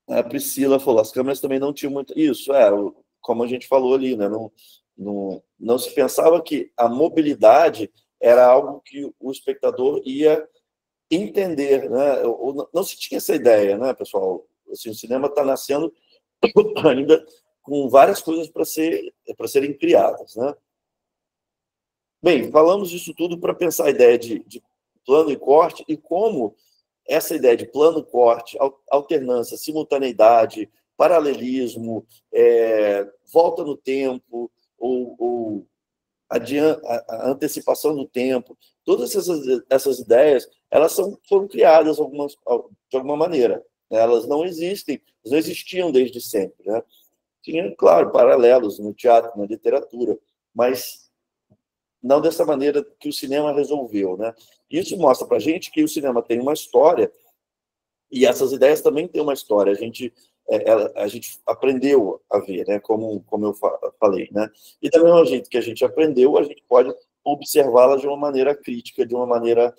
A Priscila falou, as câmeras também não tinham muito... Isso, como a gente falou ali, né? Não se pensava que a mobilidade era algo que o espectador ia entender, né? Não se tinha essa ideia, né, pessoal? Assim, o cinema está nascendo ainda com várias coisas para serem criadas, né? Bem, falamos disso tudo para pensar a ideia de plano e corte e como essa ideia de plano, corte, alternância, simultaneidade, paralelismo, volta no tempo, ou a antecipação do tempo, todas essas ideias, elas foram criadas de alguma maneira. Né? Elas não existiam desde sempre. Né? Tinha, claro, paralelos no teatro, na literatura, mas não dessa maneira que o cinema resolveu. Né? Isso mostra para a gente que o cinema tem uma história e essas ideias também têm uma história. A gente aprendeu a ver, né? Como eu falei. Né? E da mesma jeito que a gente aprendeu, a gente pode observá-las de uma maneira crítica, de uma maneira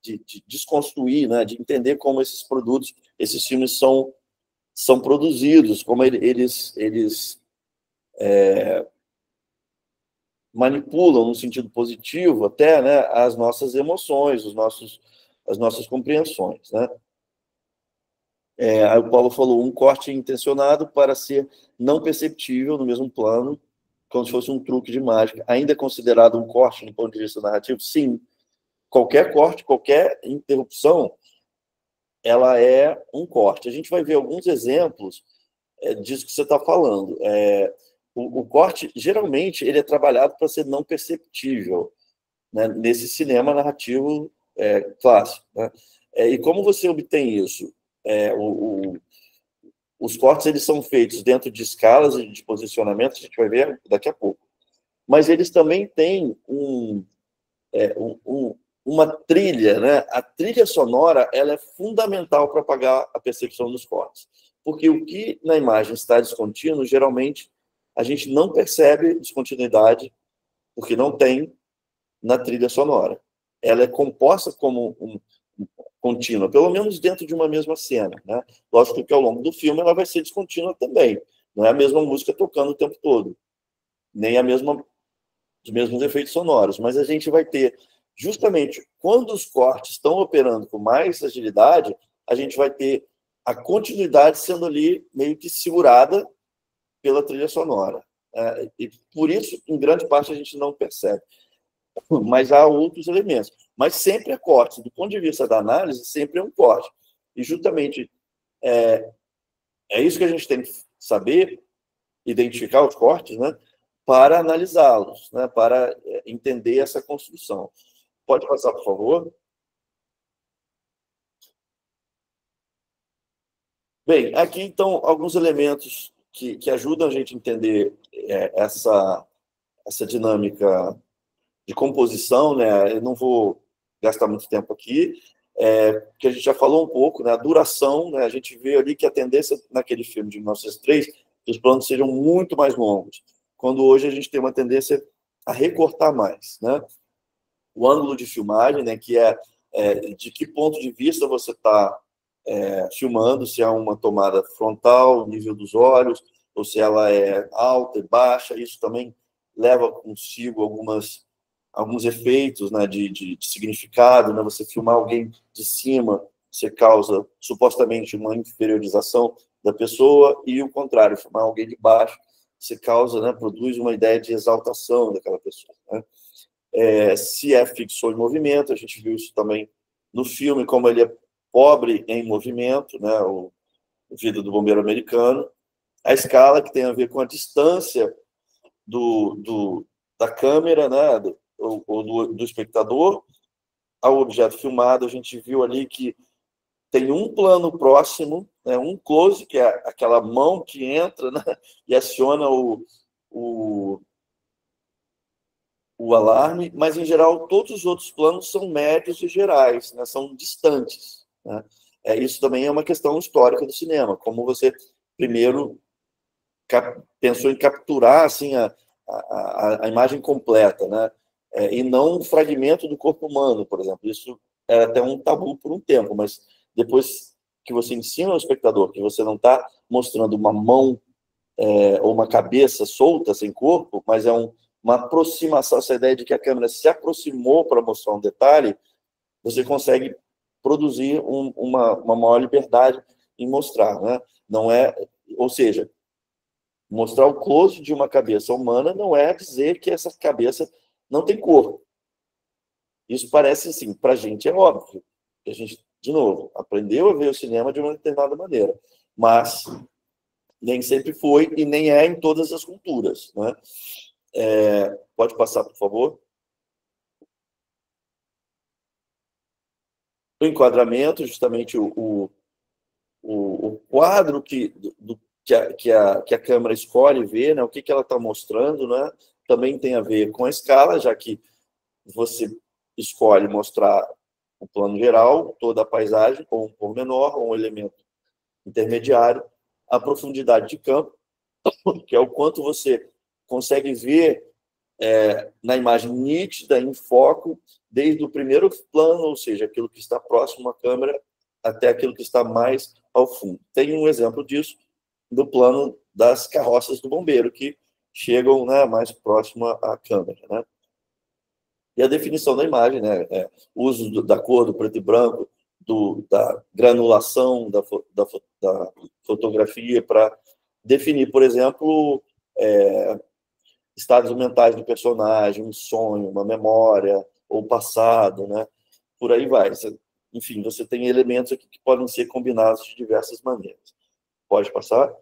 de desconstruir, né? De entender como esses produtos, esses filmes são produzidos, como eles manipulam, no sentido positivo, até, né, as nossas emoções, as nossas compreensões. Né? Aí o Paulo falou, um corte intencionado para ser não perceptível no mesmo plano, como se fosse um truque de mágica. Ainda é considerado um corte do ponto de vista narrativo? Sim. Qualquer corte, qualquer interrupção, ela é um corte. A gente vai ver alguns exemplos disso que você está falando. O corte, geralmente, ele é trabalhado para ser não perceptível, né, nesse cinema narrativo clássico. Né? E como você obtém isso? Os cortes eles são feitos dentro de escalas de posicionamento, a gente vai ver daqui a pouco. Mas eles também têm uma trilha, né? A trilha sonora ela é fundamental para apagar a percepção dos cortes. Porque o que na imagem está descontínuo, geralmente a gente não percebe descontinuidade, porque não tem na trilha sonora. Ela é composta como contínua, pelo menos dentro de uma mesma cena. Né? Lógico que ao longo do filme ela vai ser descontínua também. Não é a mesma música tocando o tempo todo, nem os mesmos efeitos sonoros, mas a gente vai ter, justamente quando os cortes estão operando com mais agilidade, a gente vai ter a continuidade sendo ali meio que segurada pela trilha sonora. E por isso, em grande parte, a gente não percebe. Mas há outros elementos. Mas sempre é corte. Do ponto de vista da análise, sempre é um corte. E justamente é isso que a gente tem que saber, identificar os cortes, né, para analisá-los, né, para entender essa construção. Pode passar, por favor? Bem, aqui, então, alguns elementos que ajudam a gente a entender essa dinâmica de composição, né? Eu não vou gastar muito tempo aqui, que a gente já falou um pouco, né? A duração, né? A gente vê ali que a tendência naquele filme de 1903 que os planos sejam muito mais longos, quando hoje a gente tem uma tendência a recortar mais, né? O ângulo de filmagem, né? Que de que ponto de vista você está filmando, se é uma tomada frontal, nível dos olhos, ou se ela é alta e baixa, isso também leva consigo alguns efeitos, né, de significado, né? Você filmar alguém de cima, você causa supostamente uma inferiorização da pessoa, e o contrário, filmar alguém de baixo, você causa, né, produz uma ideia de exaltação daquela pessoa. Né? Se é fixo em movimento, a gente viu isso também no filme, como ele é pobre em movimento, né, o Vida do Bombeiro Americano, a escala que tem a ver com a distância da câmera, né, ou do espectador, ao objeto filmado, a gente viu ali que tem um plano próximo, né, um close, que é aquela mão que entra, né, e aciona o alarme, mas, em geral, todos os outros planos são médios e gerais, né, são distantes. Né? Isso também é uma questão histórica do cinema, como você, primeiro, pensou em capturar assim, a imagem completa, né? E não um fragmento do corpo humano, por exemplo. Isso era até um tabu por um tempo, mas depois que você ensina ao espectador que você não está mostrando uma mão ou uma cabeça solta, sem corpo, mas é uma aproximação, essa ideia de que a câmera se aproximou para mostrar um detalhe, você consegue produzir uma maior liberdade em mostrar, né? Não é, ou seja, mostrar o close de uma cabeça humana não é dizer que essa cabeça não tem corpo. Isso parece, assim, para a gente é óbvio. A gente, de novo, aprendeu a ver o cinema de uma determinada maneira. Mas nem sempre foi e nem é em todas as culturas. Né? Pode passar, por favor. O enquadramento, justamente o quadro que a câmera escolhe ver, né? O que ela está mostrando, né? Também tem a ver com a escala, já que você escolhe mostrar o plano geral, toda a paisagem, ou um pormenor, ou um elemento intermediário, a profundidade de campo, que é o quanto você consegue ver na imagem nítida, em foco, desde o primeiro plano, ou seja, aquilo que está próximo à câmera, até aquilo que está mais ao fundo. Tem um exemplo disso do plano das carroças do bombeiro, que chegam, né, mais próximo à câmera. Né? E a definição da imagem, né, o uso da cor, do preto e branco, da granulação da fotografia para definir, por exemplo, estados mentais do personagem, um sonho, uma memória, ou passado, né? Por aí vai. Enfim, você tem elementos aqui que podem ser combinados de diversas maneiras. Pode passar?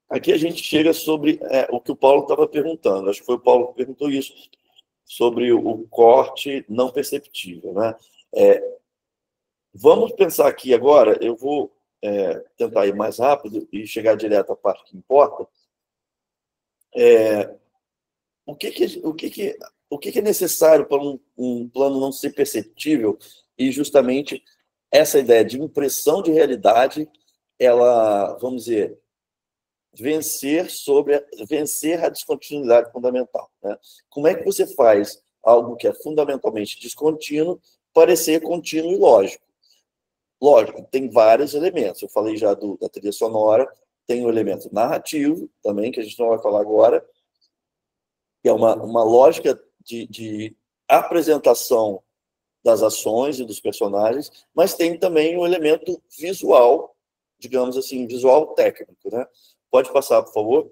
Aqui a gente chega sobre o que o Paulo estava perguntando. Acho que foi o Paulo que perguntou isso, sobre o corte não perceptível. Né? Vamos pensar aqui agora, eu vou tentar ir mais rápido e chegar direto à parte que importa. O que é necessário para um plano não ser perceptível? E justamente essa ideia de impressão de realidade, ela, vamos dizer, vencer a descontinuidade fundamental. Né? Como é que você faz algo que é fundamentalmente descontínuo parecer contínuo e lógico? Lógico, tem vários elementos. Eu falei já da trilha sonora, tem o elemento narrativo também, que a gente não vai falar agora, que é uma lógica de apresentação das ações e dos personagens, mas tem também o elemento visual, digamos assim, visual técnico. Né? Pode passar, por favor?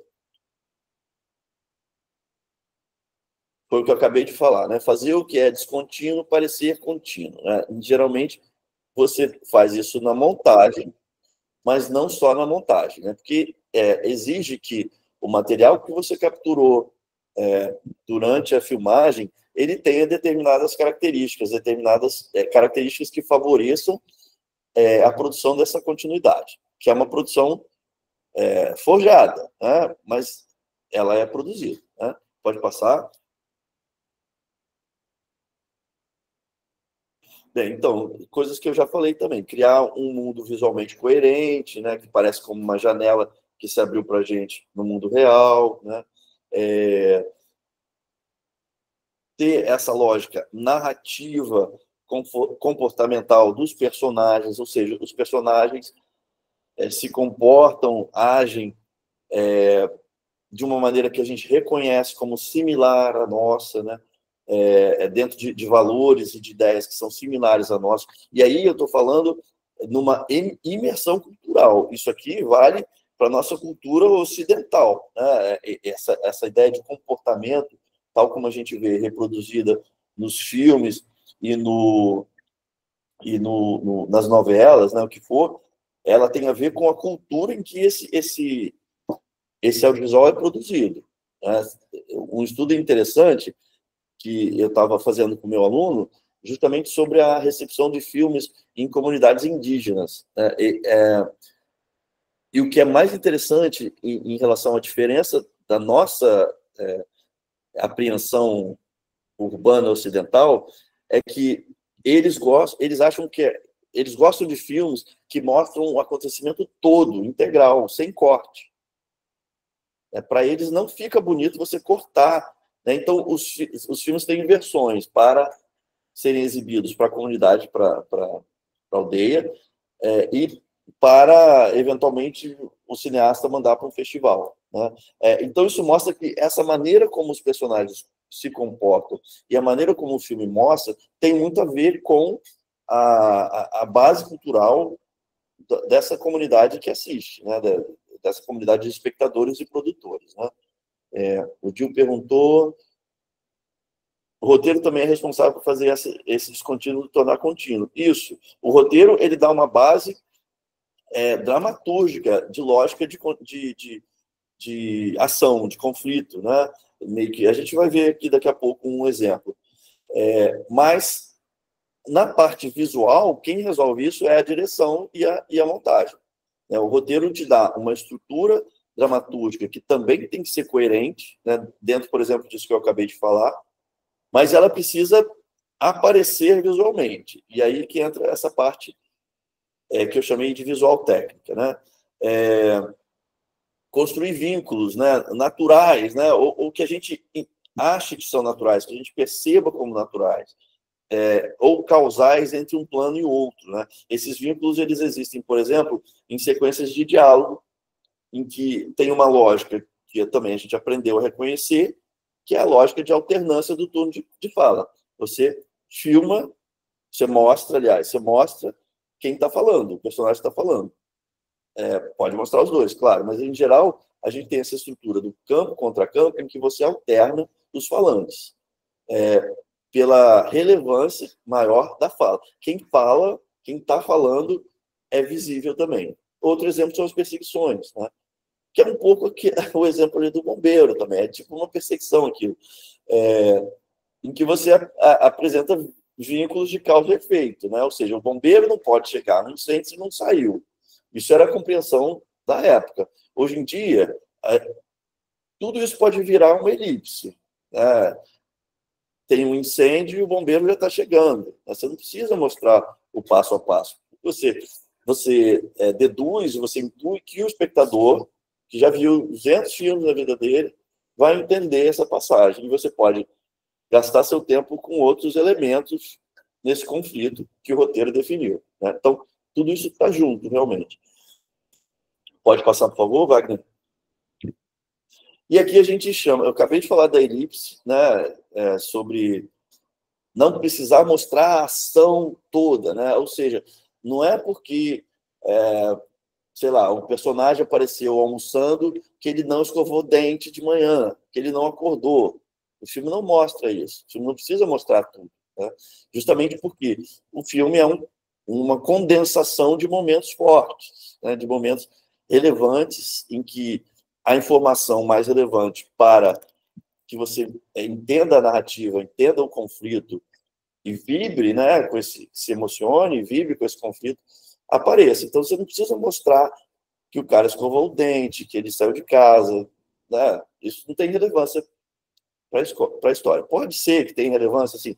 Foi o que eu acabei de falar, né? Fazer o que é descontínuo parecer contínuo. Né? Geralmente, você faz isso na montagem, mas não só na montagem, né? Porque exige que o material que você capturou durante a filmagem, ele tenha determinadas características que favoreçam a produção dessa continuidade, que é uma produção forjada, né? Mas ela é produzida. Né? Pode passar? Bem, então, coisas que eu já falei também. Criar um mundo visualmente coerente, né? Que parece como uma janela que se abriu para a gente no mundo real, né? Ter essa lógica narrativa, comportamental dos personagens, ou seja, os personagens se comportam, agem de uma maneira que a gente reconhece como similar à nossa, né? Dentro de valores e de ideias que são similares a nós. E aí eu estou falando numa imersão cultural. Isso aqui vale para a nossa cultura ocidental. Né? Essa ideia de comportamento, tal como a gente vê reproduzida nos filmes e nas novelas, né, o que for, ela tem a ver com a cultura em que esse audiovisual é produzido. Né? Um estudo interessante que eu estava fazendo com o meu aluno, justamente sobre a recepção de filmes em comunidades indígenas, né? E o que é mais interessante em relação à diferença da nossa apreensão urbana ocidental é que eles acham que eles gostam de filmes que mostram o acontecimento todo, integral, sem corte. Para eles não fica bonito você cortar, né? Então, os filmes têm versões para serem exibidos para a comunidade, para a aldeia, e para, eventualmente, o cineasta mandar para um festival, né? Então, isso mostra que essa maneira como os personagens se comportam e a maneira como o filme mostra tem muito a ver com a base cultural dessa comunidade que assiste, né? Dessa comunidade de espectadores e produtores, né? O Gil perguntou... O roteiro também é responsável por fazer esse descontínuo tornar contínuo. Isso. O roteiro, ele dá uma base dramatúrgica, de lógica de ação, de conflito, né? Meio que a gente vai ver aqui daqui a pouco um exemplo. Mas, na parte visual, quem resolve isso é a direção e a montagem. O roteiro te dá uma estrutura dramatúrgica que também tem que ser coerente, né? Dentro, por exemplo, disso que eu acabei de falar, mas ela precisa aparecer visualmente. E aí que entra essa parte que eu chamei de visual técnica, né? Construir vínculos, né, naturais, né, ou que a gente ache que são naturais, que a gente perceba como naturais, ou causais entre um plano e outro, né? Esses vínculos, eles existem, por exemplo, em sequências de diálogo, em que tem uma lógica que também a gente aprendeu a reconhecer, que é a lógica de alternância do turno de fala. Você filma, você mostra quem está falando, o personagem está falando. Pode mostrar os dois, claro, mas, em geral, a gente tem essa estrutura do campo contra campo, em que você alterna os falantes, pela relevância maior da fala. Quem fala, quem está falando, é visível também. Outro exemplo são as perseguições, né? Que é um pouco o exemplo ali do bombeiro também, é tipo uma perseguição aqui, em que você apresenta vínculos de causa e efeito, né? Ou seja, o bombeiro não pode chegar no incêndio se não saiu. Isso era a compreensão da época. Hoje em dia, tudo isso pode virar uma elipse, né? Tem um incêndio e o bombeiro já está chegando. Você não precisa mostrar o passo a passo. Você deduz, você intui que o espectador, que já viu 200 filmes na vida dele, vai entender essa passagem. E você pode gastar seu tempo com outros elementos nesse conflito que o roteiro definiu, né? Então, tudo isso está junto, realmente. Pode passar, por favor, Wagner? E aqui a gente chama... Eu acabei de falar da elipse, né? Sobre não precisar mostrar a ação toda, né? Ou seja, não é porque... sei lá, um personagem apareceu almoçando que ele não escovou o dente de manhã, que ele não acordou. O filme não mostra isso. O filme não precisa mostrar tudo, né? Justamente porque o filme é uma condensação de momentos fortes, né? De momentos relevantes em que a informação mais relevante para que você entenda a narrativa, entenda o conflito e vibre, né, se emocione, vibre com esse conflito, apareça. Então, você não precisa mostrar que o cara escovou o dente, que ele saiu de casa, né? Isso não tem relevância para a história. Pode ser que tenha relevância, assim,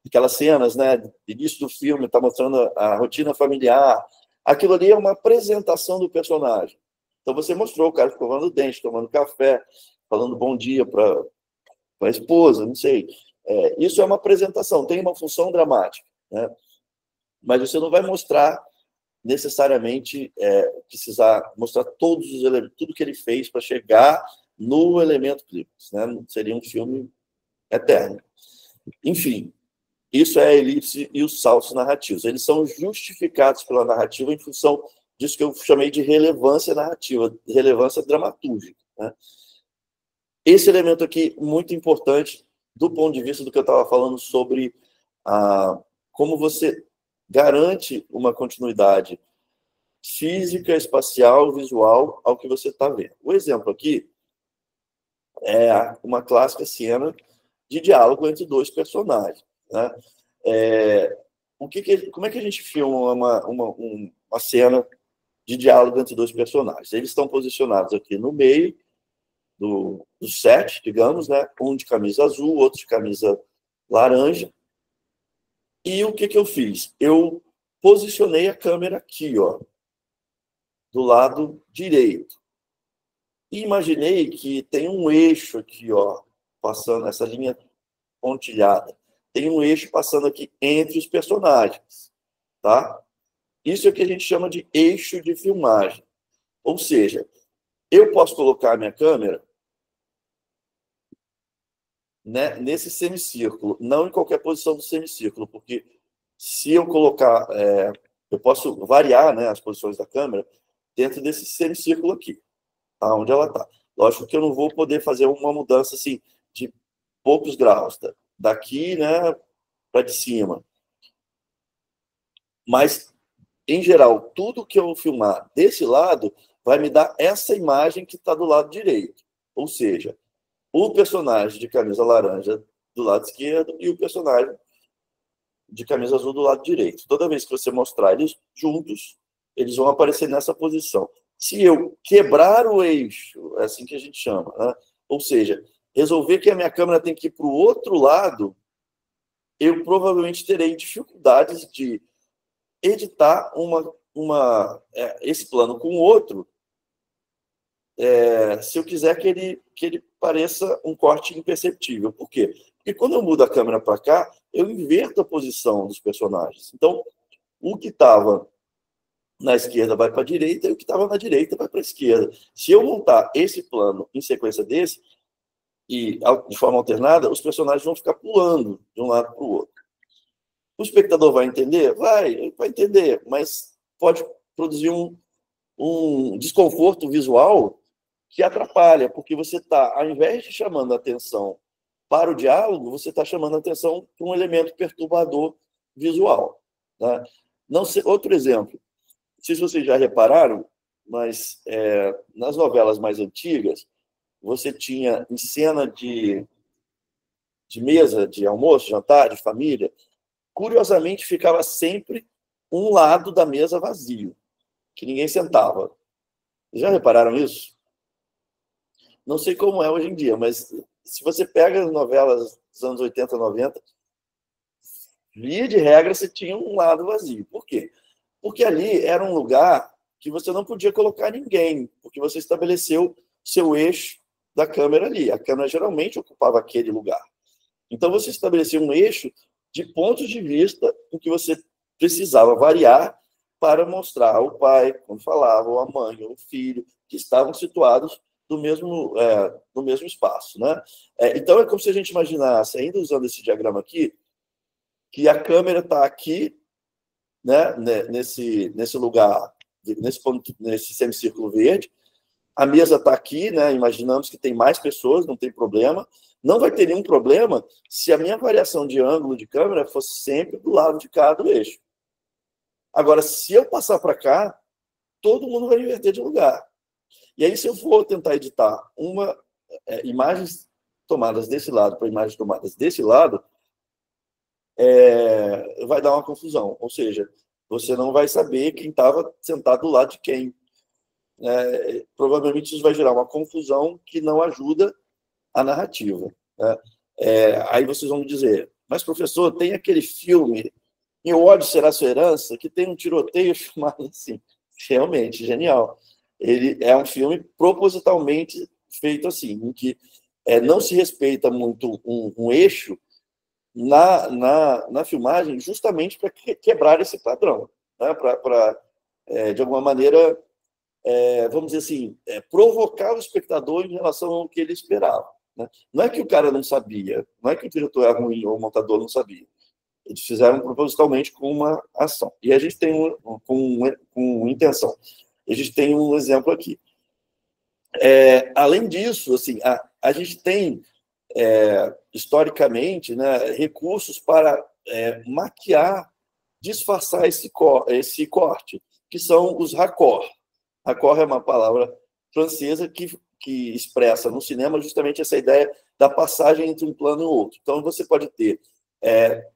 aquelas cenas, né, início do filme, está mostrando a rotina familiar. Aquilo ali é uma apresentação do personagem. Então, você mostrou o cara escovando o dente, tomando café, falando bom dia para a esposa, não sei. Isso é uma apresentação, tem uma função dramática, né? Mas você não vai mostrar necessariamente precisar mostrar todos os elementos, tudo que ele fez para chegar no elemento clímax, né? Seria um filme eterno. Enfim, isso é a elipse e os saltos narrativos. Eles são justificados pela narrativa em função disso que eu chamei de relevância narrativa, relevância dramatúrgica, né? Esse elemento aqui, muito importante do ponto de vista do que eu estava falando sobre como você garante uma continuidade física, espacial, visual ao que você está vendo. O exemplo aqui é uma clássica cena de diálogo entre dois personagens, né? Como é que a gente filma uma cena de diálogo entre dois personagens? Eles estão posicionados aqui no meio do set, digamos, né? Um de camisa azul, outro de camisa laranja. E o que eu fiz? Eu posicionei a câmera aqui, ó, do lado direito. E imaginei que tem um eixo aqui, ó, passando essa linha pontilhada. Tem um eixo passando aqui entre os personagens, tá? Isso é o que a gente chama de eixo de filmagem. Ou seja, eu posso colocar a minha câmera, né, nesse semicírculo, não em qualquer posição do semicírculo, porque se eu colocar, eu posso variar, né, as posições da câmera dentro desse semicírculo aqui, tá, onde ela está. Lógico que eu não vou poder fazer uma mudança assim de poucos graus, daqui, né, para de cima. Mas, em geral, tudo que eu filmar desse lado vai me dar essa imagem que está do lado direito. Ou seja, o personagem de camisa laranja do lado esquerdo e o personagem de camisa azul do lado direito. Toda vez que você mostrar eles juntos, eles vão aparecer nessa posição. Se eu quebrar o eixo, é assim que a gente chama, né? Ou seja, resolver que a minha câmera tem que ir para o outro lado, eu provavelmente terei dificuldades de editar esse plano com o outro, se eu quiser que ele pareça um corte imperceptível. Por quê? Porque quando eu mudo a câmera para cá, eu inverto a posição dos personagens. Então, o que estava na esquerda vai para a direita e o que estava na direita vai para a esquerda. Se eu montar esse plano em sequência desse, e de forma alternada, os personagens vão ficar pulando de um lado para o outro. O espectador vai entender? Vai entender, mas pode produzir um desconforto visual que atrapalha, porque você está, ao invés de chamando a atenção para o diálogo, você está chamando a atenção para um elemento perturbador visual, né? Não sei, outro exemplo, não sei se vocês já repararam, mas nas novelas mais antigas, você tinha em cena de mesa, de almoço, jantar, de família, curiosamente ficava sempre um lado da mesa vazio, que ninguém sentava. Já repararam isso? Não sei como é hoje em dia, mas se você pega as novelas dos anos 80, 90, via de regra você tinha um lado vazio. Por quê? Porque ali era um lugar que você não podia colocar ninguém, porque você estabeleceu seu eixo da câmera ali. A câmera geralmente ocupava aquele lugar. Então você estabeleceu um eixo de pontos de vista em que você precisava variar para mostrar o pai, quando falava, ou a mãe, ou o filho, que estavam situados no mesmo espaço, né? Então, é como se a gente imaginasse, ainda usando esse diagrama aqui, que a câmera está aqui, né, nesse lugar, nesse semicírculo verde, a mesa está aqui, né? Imaginamos que tem mais pessoas, não tem problema. Não vai ter nenhum problema se a minha variação de ângulo de câmera fosse sempre do lado de cá do eixo. Agora, se eu passar para cá, todo mundo vai inverter de lugar. E aí, se eu for tentar editar imagens tomadas desse lado para imagens tomadas desse lado, vai dar uma confusão. Ou seja, você não vai saber quem estava sentado do lado de quem. Provavelmente isso vai gerar uma confusão que não ajuda a narrativa, né? Aí vocês vão me dizer, mas professor, tem aquele filme E o Ódio Será Sua Herança, que tem um tiroteio chamado assim. Realmente, genial. Ele é um filme propositalmente feito assim, em que não se respeita muito um eixo na filmagem, justamente para quebrar esse padrão, né? Para de alguma maneira, vamos dizer assim, provocar o espectador em relação ao que ele esperava, né? Não é que o cara não sabia, não é que o diretor é ruim ou o montador não sabia. Eles fizeram propositalmente com uma ação. E a gente tem com intenção. A gente tem um exemplo aqui. Além disso, assim, a gente tem, historicamente, né, recursos para maquiar, disfarçar esse corte, que são os raccord. Raccord é uma palavra francesa que expressa no cinema justamente essa ideia da passagem entre um plano e outro. Então, você pode ter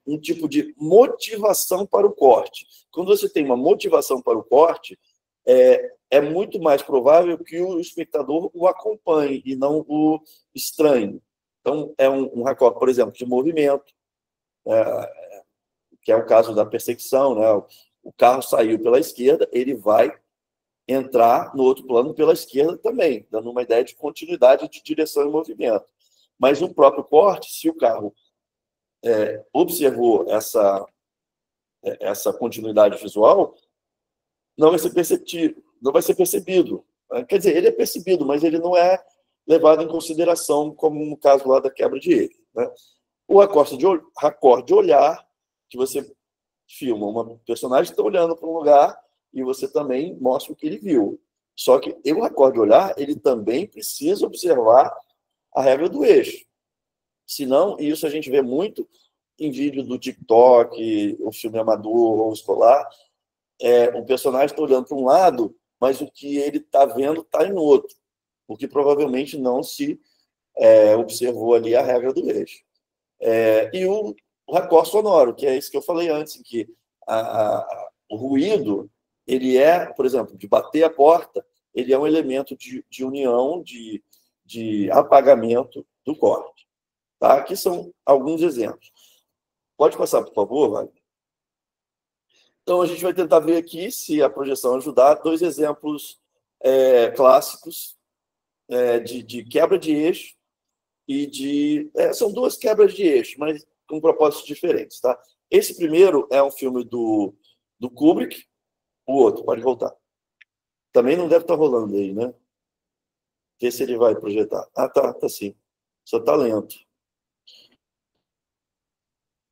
um tipo de motivação para o corte. Quando você tem uma motivação para o corte, é muito mais provável que o espectador o acompanhe e não o estranhe. Então, é um recorte, por exemplo, de movimento, que é o caso da perseguição, né? O carro saiu pela esquerda, ele vai entrar no outro plano pela esquerda também, dando uma ideia de continuidade de direção e movimento. Mas o próprio corte, se o carro observou essa continuidade visual, não vai ser percebido. Quer dizer, ele é percebido, mas ele não é levado em consideração, como no caso lá da quebra de eixo, né? O racorde de olhar, que você filma uma personagem que está olhando para um lugar e você também mostra o que ele viu. Só que o racorde de olhar, ele também precisa observar a regra do eixo. Senão, e isso a gente vê muito em vídeo do TikTok, o filme amador ou escolar, o personagem está olhando para um lado, mas o que ele está vendo está em outro, porque provavelmente não se observou ali a regra do eixo. E o racorde sonoro, que é isso que eu falei antes, que o ruído, ele por exemplo, de bater a porta, ele é um elemento de união, de apagamento do corte. Tá? Aqui são alguns exemplos. Pode passar, por favor, Wagner? Então, a gente vai tentar ver aqui, se a projeção ajudar, dois exemplos clássicos de quebra de eixo e são duas quebras de eixo, mas com propósitos diferentes. Tá? Esse primeiro é um filme do Kubrick, o outro, pode voltar. Também não deve estar rolando aí, né? Ver se ele vai projetar. Ah, tá sim. Só está lento.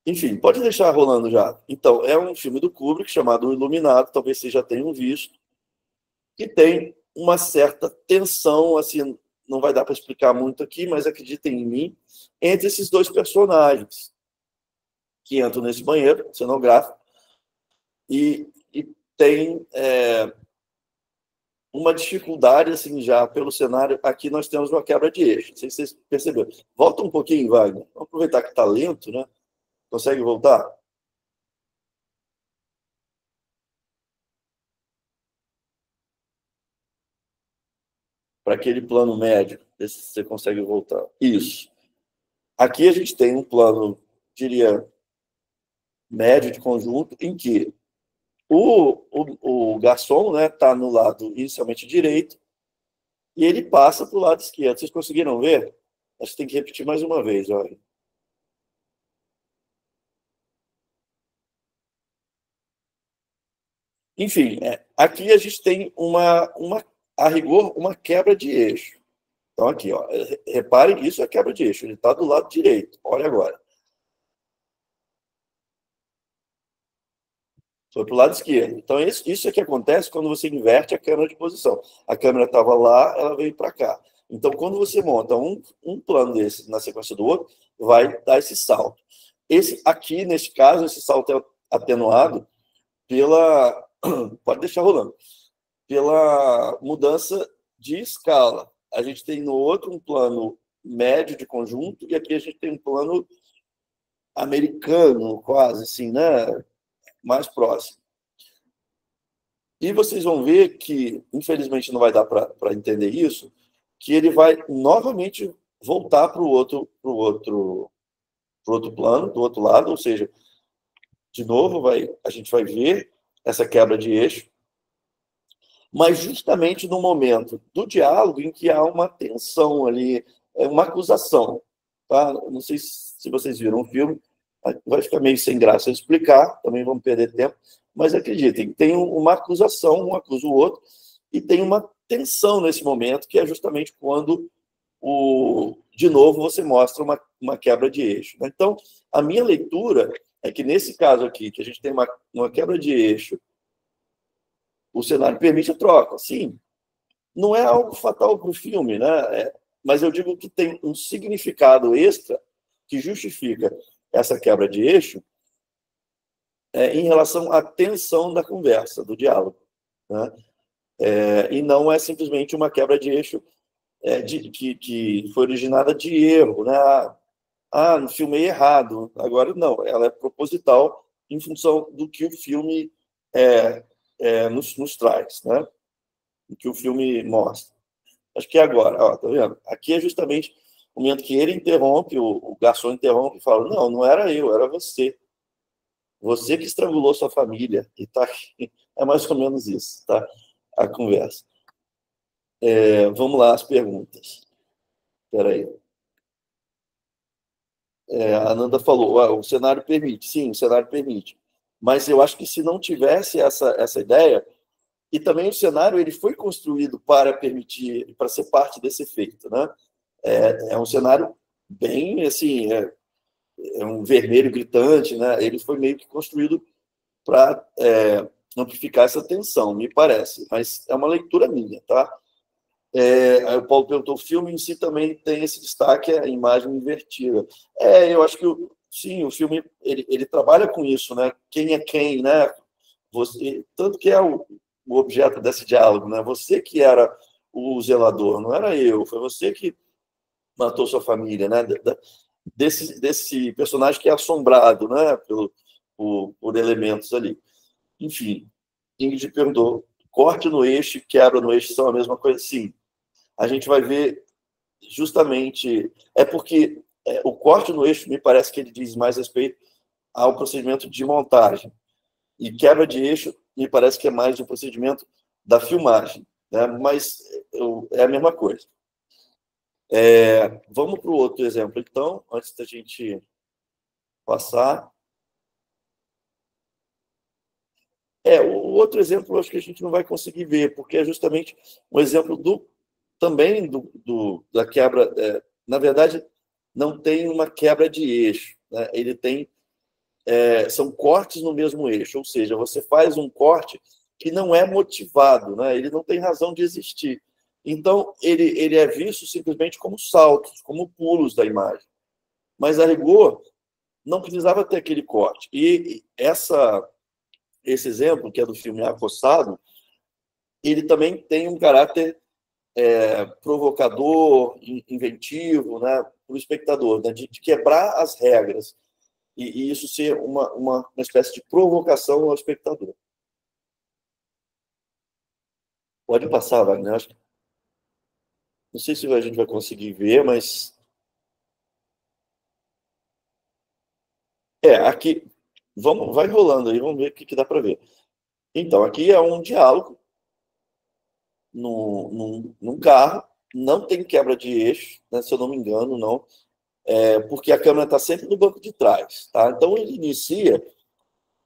Enfim, pode deixar rolando já. Então, é um filme do Kubrick chamado O Iluminado, talvez vocês já tenham visto, que tem uma certa tensão, assim, não vai dar para explicar muito aqui, mas acreditem em mim, entre esses dois personagens que entram nesse banheiro cenográfico e tem uma dificuldade, assim, já pelo cenário. Aqui nós temos uma quebra de eixo, não sei se vocês perceberam. Volta um pouquinho, Wagner. Vamos aproveitar que está lento, né? Consegue voltar? Para aquele plano médio, ver se você consegue voltar. Isso. Aqui a gente tem um plano, diria, médio de conjunto, em que o garçom está no lado inicialmente direito e ele passa para o lado esquerdo. Vocês conseguiram ver? Acho que tem que repetir mais uma vez. Olha. Enfim, aqui a gente tem a rigor, uma quebra de eixo. Então, aqui, ó, reparem, isso é quebra de eixo. Ele está do lado direito. Olha agora. Foi para o lado esquerdo. Então, isso é que acontece quando você inverte a câmera de posição. A câmera estava lá, ela veio para cá. Então, quando você monta um plano desse na sequência do outro, vai dar esse salto. Aqui, nesse caso, esse salto é atenuado pela... Pode deixar rolando. Pela mudança de escala. A gente tem no outro um plano médio de conjunto e aqui a gente tem um plano americano, quase assim, né? Mais próximo. E vocês vão ver que, infelizmente, não vai dar para entender isso, que ele vai novamente voltar para o outro plano, do outro lado, ou seja, de novo, a gente vai ver essa quebra de eixo, mas justamente no momento do diálogo em que há uma tensão ali, uma acusação. Tá? Não sei se vocês viram o filme, vai ficar meio sem graça eu explicar, também vamos perder tempo, mas acreditem, tem uma acusação, um acusa o outro, e tem uma tensão nesse momento, que é justamente quando, de novo, você mostra uma quebra de eixo. Então, a minha leitura é que, nesse caso aqui, que a gente tem uma quebra de eixo, o cenário permite a troca. Sim, não é algo fatal para o filme, né? Mas eu digo que tem um significado extra que justifica essa quebra de eixo em relação à tensão da conversa, do diálogo. Né? E não é simplesmente uma quebra de eixo que foi originada de erro, né? Não filmei errado. Agora, não, ela é proposital em função do que o filme nos traz, né? O que o filme mostra. Acho que é agora, ó, tá vendo? Aqui é justamente o momento que ele interrompe, o garçom interrompe e fala: não, não era eu, era você. Você que estrangulou sua família. E tá aqui. É mais ou menos isso, tá? A conversa. Vamos lá, as perguntas. Espera aí. A Ananda falou: o cenário permite. Sim, o cenário permite. Mas eu acho que se não tivesse essa ideia, e também o cenário ele foi construído para permitir, para ser parte desse efeito, né? É um cenário bem, assim, é um vermelho gritante, né? Ele foi meio que construído para amplificar essa tensão, me parece. Mas é uma leitura minha, tá? Aí o Paulo perguntou: o filme em si também tem esse destaque, a imagem invertida. Eu acho que, sim, o filme ele trabalha com isso, né? Quem é quem, né? Você, tanto que é o objeto desse diálogo, né? Você que era o zelador, não era eu, foi você que matou sua família, né? Desse personagem que é assombrado, né? Por elementos ali. Enfim, Ingrid perguntou: corte no eixo e quebra no eixo são a mesma coisa? Sim. A gente vai ver justamente... porque o corte no eixo, me parece que ele diz mais respeito ao procedimento de montagem. E quebra de eixo, me parece que é mais um procedimento da filmagem, né? Mas é a mesma coisa. Vamos para o outro exemplo, então, antes da gente passar. O outro exemplo, eu acho que a gente não vai conseguir ver, porque é justamente um exemplo também da quebra. Na verdade, não tem uma quebra de eixo, né? Ele tem são cortes no mesmo eixo, ou seja, você faz um corte que não é motivado, né? Ele não tem razão de existir. Então, ele é visto simplesmente como saltos, como pulos da imagem. Mas, a rigor, não precisava ter aquele corte. E esse exemplo, que é do filme Acossado, ele também tem um caráter provocador, inventivo, né, para o espectador, né, de quebrar as regras. E isso ser uma espécie de provocação ao espectador. Pode passar, Wagner. Não sei se a gente vai conseguir ver, mas... aqui... vai rolando aí, vamos ver o que dá para ver. Então, aqui é um diálogo num carro, não tem quebra de eixo, né, se eu não me engano, não, porque a câmera está sempre no banco de trás. Tá? Então, ele inicia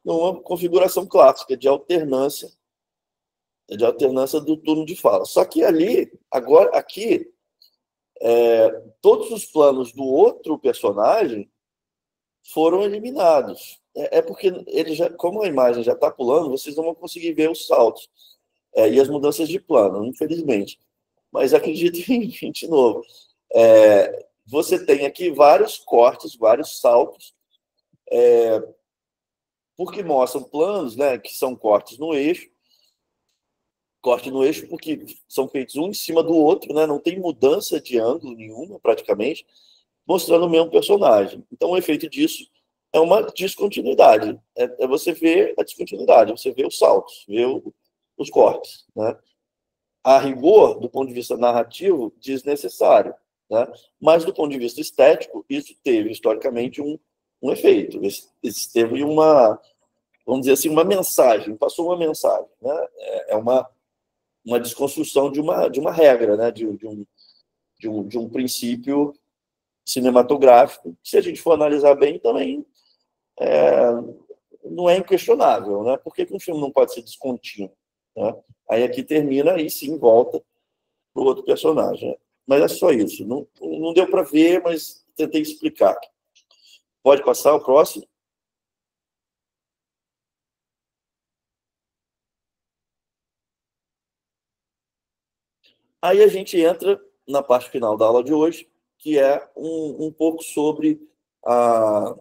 numa configuração clássica de alternância do turno de fala. Só que aqui, todos os planos do outro personagem foram eliminados. Porque como a imagem já está pulando, vocês não vão conseguir ver os saltos e as mudanças de plano, infelizmente. Mas acredito de novo. Você tem aqui vários cortes, vários saltos, porque mostram planos, né, que são cortes no eixo, corte no eixo porque são feitos um em cima do outro, né, não tem mudança de ângulo nenhuma, praticamente, mostrando o mesmo personagem. Então, o efeito disso é uma descontinuidade. Você ver a descontinuidade, você vê os saltos, vê os cortes. Né? A rigor, do ponto de vista narrativo, desnecessário. Né? Mas, do ponto de vista estético, isso teve, historicamente, um efeito. Isso teve vamos dizer assim, uma mensagem, passou uma mensagem. Né? É uma desconstrução de uma regra, né? de um princípio cinematográfico, se a gente for analisar bem, também não é inquestionável, né? Por que um filme não pode ser descontínuo? Né? Aí aqui termina, aí sim volta para o outro personagem. Mas é só isso. Não deu para ver, mas tentei explicar. Pode passar o próximo? Aí a gente entra na parte final da aula de hoje, que é um pouco sobre a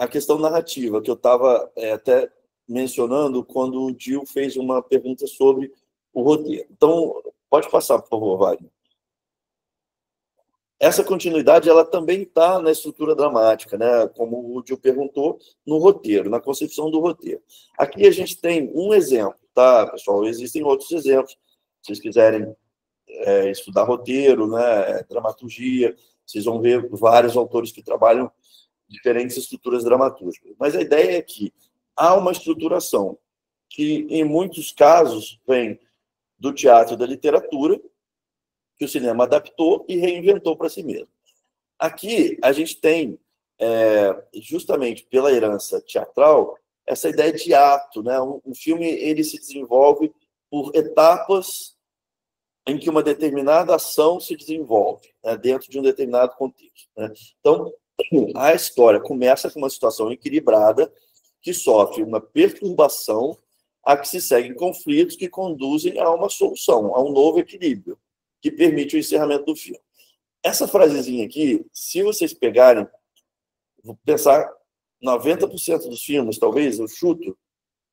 questão narrativa, que eu estava até mencionando quando o Gil fez uma pergunta sobre o roteiro. Então, pode passar, por favor, Wagner. Essa continuidade ela também está na estrutura dramática, né? Como o Gil perguntou, no roteiro, na concepção do roteiro. Aqui a gente tem um exemplo, tá, pessoal? Existem outros exemplos. Se vocês quiserem estudar roteiro, né, dramaturgia, vocês vão ver vários autores que trabalham diferentes estruturas dramatúrgicas. Mas a ideia é que há uma estruturação que, em muitos casos, vem do teatro e da literatura, que o cinema adaptou e reinventou para si mesmo. Aqui, a gente tem, justamente pela herança teatral, essa ideia de ato, né? Um filme ele se desenvolve por etapas em que uma determinada ação se desenvolve, né, dentro de um determinado contexto, né? Então, a história começa com uma situação equilibrada que sofre uma perturbação a que se seguem conflitos que conduzem a uma solução, a um novo equilíbrio, que permite o encerramento do filme. Essa frasezinha aqui, se vocês pegarem, vou pensar, 90% dos filmes, talvez, eu chuto,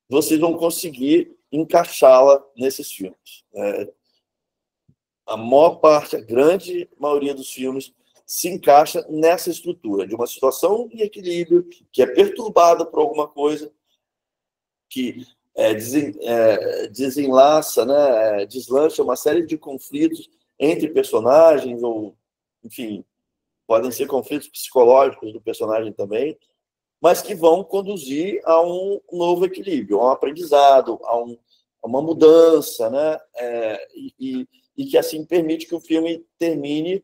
vocês vão conseguir encaixá-la nesses filmes. A maior parte, a grande maioria dos filmes se encaixa nessa estrutura, de uma situação em equilíbrio, que é perturbada por alguma coisa, que desenlaça, né, deslancha uma série de conflitos entre personagens, ou, enfim, podem ser conflitos psicológicos do personagem também, mas que vão conduzir a um novo equilíbrio, a um aprendizado, a uma mudança, né, e que assim permite que o filme termine,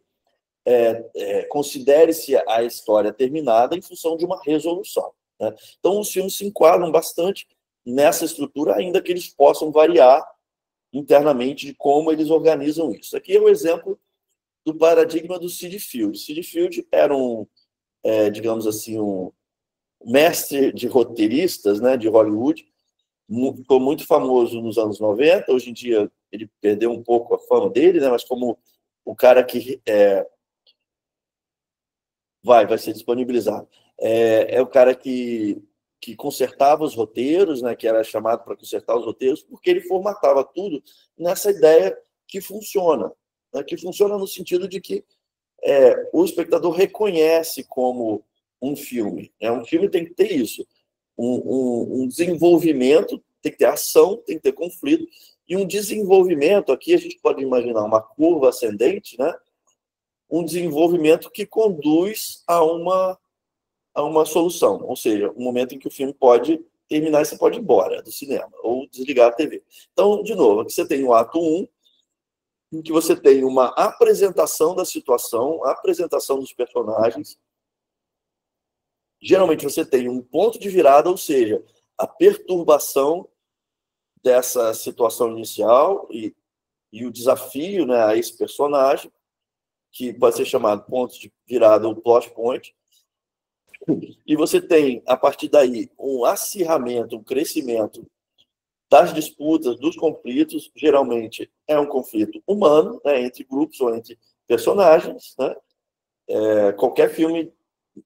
considere-se a história terminada em função de uma resolução, né? Então, os filmes se enquadram bastante nessa estrutura, ainda que eles possam variar internamente de como eles organizam isso. Aqui é um exemplo do paradigma do Sid Field. Sid Field era digamos assim, um mestre de roteiristas, né, de Hollywood, ficou muito famoso nos anos 90, hoje em dia ele perdeu um pouco a fama dele, né, mas como o cara que vai ser disponibilizado. É o cara que consertava os roteiros, né, que era chamado para consertar os roteiros, porque ele formatava tudo nessa ideia que funciona, né, que funciona no sentido de que o espectador reconhece como um filme. Um filme tem que ter isso, um desenvolvimento, tem que ter ação, tem que ter conflito, e um desenvolvimento, aqui a gente pode imaginar uma curva ascendente, né, um desenvolvimento que conduz a uma solução, ou seja, um momento em que o filme pode terminar e você pode ir embora do cinema, ou desligar a TV. Então, de novo, aqui você tem o ato 1, em que você tem uma apresentação da situação, a apresentação dos personagens. Geralmente você tem um ponto de virada, ou seja, a perturbação dessa situação inicial e o desafio, né, a esse personagem, que pode ser chamado ponto de virada ou plot point. E você tem, a partir daí, um acirramento, um crescimento das disputas, dos conflitos. Geralmente é um conflito humano, né, entre grupos ou entre personagens, né? Qualquer filme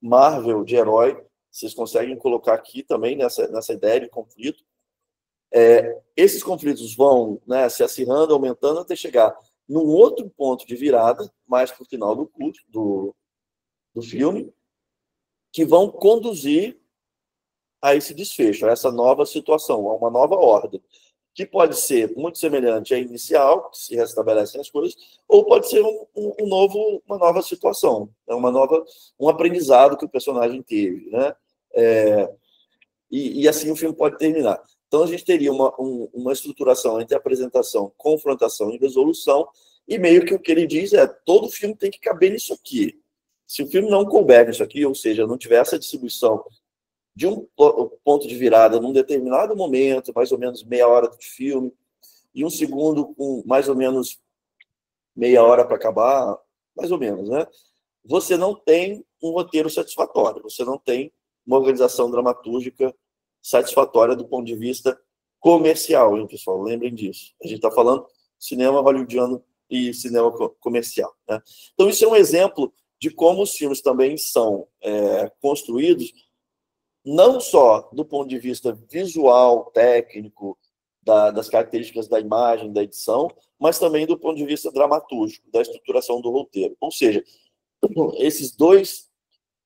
Marvel de herói, vocês conseguem colocar aqui também nessa ideia de conflito. Esses conflitos vão, né, se acirrando, aumentando, até chegar num outro ponto de virada, mais para o final do curso, do filme, que vão conduzir a esse desfecho, a essa nova situação, a uma nova ordem, que pode ser muito semelhante à inicial, que se restabelecem as coisas, ou pode ser uma nova situação, um aprendizado que o personagem teve, né? E assim o filme pode terminar. Então, a gente teria uma estruturação entre apresentação, confrontação e resolução, e meio que o que ele diz todo filme tem que caber nisso aqui. Se o filme não couber nisso aqui, ou seja, não tiver essa distribuição de um ponto de virada num determinado momento, mais ou menos meia hora de filme, e um segundo com mais ou menos meia hora para acabar, mais ou menos, né? Você não tem um roteiro satisfatório, você não tem uma organização dramatúrgica satisfatória do ponto de vista comercial, hein, pessoal? Lembrem disso. A gente está falando cinema hollywoodiano e cinema comercial, né? Então, isso é um exemplo de como os filmes também são construídos não só do ponto de vista visual, técnico, das características da imagem, da edição, mas também do ponto de vista dramatúrgico, da estruturação do roteiro. Ou seja, esses dois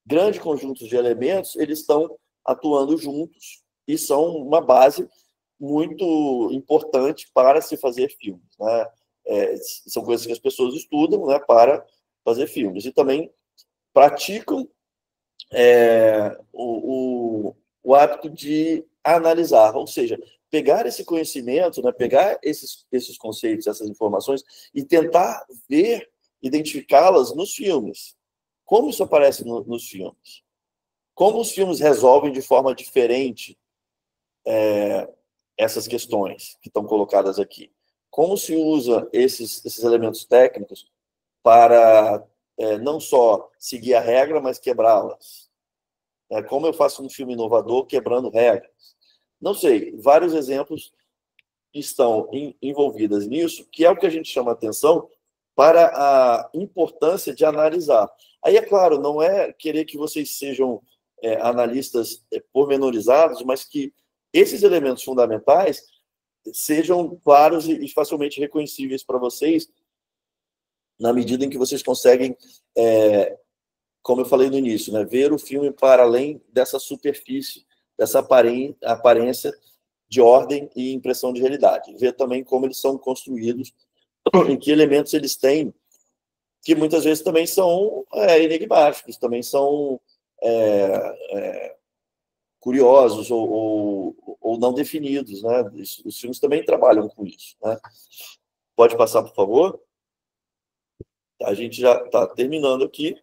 grandes conjuntos de elementos, eles estão atuando juntos e são uma base muito importante para se fazer filmes, né? São coisas que as pessoas estudam, né, para fazer filmes. E também praticam o hábito de analisar, ou seja, pegar esse conhecimento, né, pegar esses conceitos, essas informações e tentar ver, identificá-las nos filmes. Como isso aparece nos filmes? Como os filmes resolvem de forma diferente essas questões que estão colocadas aqui? Como se usa esses elementos técnicos para não só seguir a regra, mas quebrá-las? Como eu faço um filme inovador quebrando regras? Não sei, vários exemplos estão envolvidos nisso, que é o que a gente chama atenção para a importância de analisar. Aí, é claro, não é querer que vocês sejam analistas pormenorizados, mas que esses elementos fundamentais sejam claros e facilmente reconhecíveis para vocês, na medida em que vocês conseguem, como eu falei no início, né, ver o filme para além dessa superfície, dessa aparência de ordem e impressão de realidade. Ver também como eles são construídos, em que elementos eles têm, que muitas vezes também são enigmáticos, também são curiosos ou não definidos, né? Os filmes também trabalham com isso, né? Pode passar, por favor? A gente já está terminando aqui.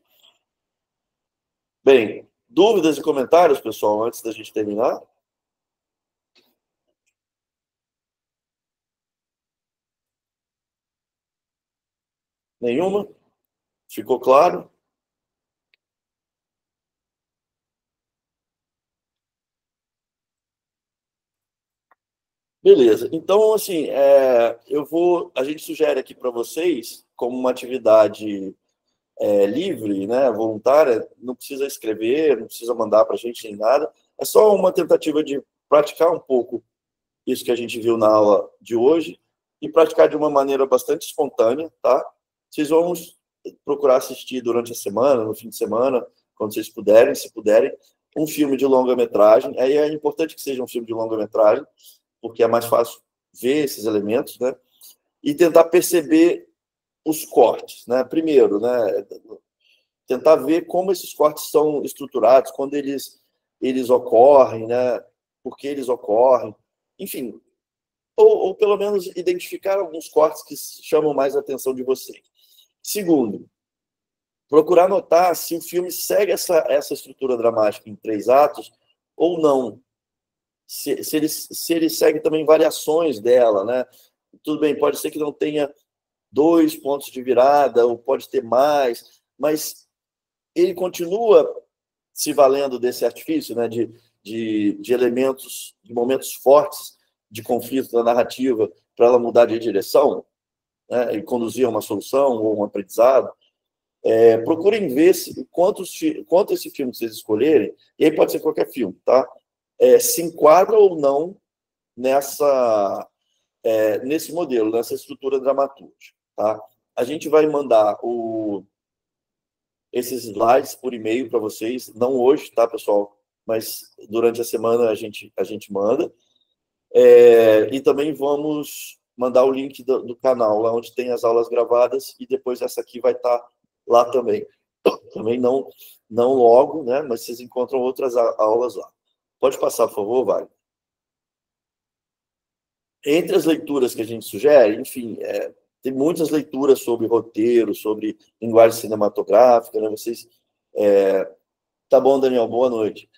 Bem, dúvidas e comentários, pessoal, antes da gente terminar? Nenhuma? Ficou claro? Beleza. Então, assim, a gente sugere aqui para vocês, como uma atividade livre, né, voluntária, não precisa escrever, não precisa mandar para a gente nem nada, é só uma tentativa de praticar um pouco isso que a gente viu na aula de hoje e praticar de uma maneira bastante espontânea, tá? Vocês vão procurar assistir durante a semana, no fim de semana, quando vocês puderem, se puderem, um filme de longa-metragem. Aí é importante que seja um filme de longa-metragem, porque é mais fácil ver esses elementos, né? E tentar perceber os cortes, né? Primeiro, né? Tentar ver como esses cortes são estruturados, quando eles ocorrem, né? Por que eles ocorrem, enfim, ou pelo menos identificar alguns cortes que chamam mais a atenção de vocês. Segundo, procurar notar se o filme segue essa estrutura dramática em 3 atos ou não. Se ele segue também variações dela, né? Tudo bem, pode ser que não tenha 2 pontos de virada, ou pode ter mais, mas ele continua se valendo desse artifício, né? De elementos, de momentos fortes de conflito da narrativa para ela mudar de direção, né? E conduzir a uma solução ou um aprendizado. Procurem ver quanto esse filme que vocês escolherem, e aí pode ser qualquer filme, tá? Se enquadra ou não nesse modelo, nessa estrutura dramatúrgica, tá? A gente vai mandar esses slides por e-mail para vocês, não hoje, tá, pessoal? Mas durante a semana a gente manda. E também vamos mandar o link do canal, lá onde tem as aulas gravadas, e depois essa aqui vai estar lá também. Também não logo, né? Mas vocês encontram outras aulas lá. Pode passar, por favor, Wagner. Entre as leituras que a gente sugere, enfim, tem muitas leituras sobre roteiro, sobre linguagem cinematográfica, né? Vocês... Tá bom, Daniel, boa noite.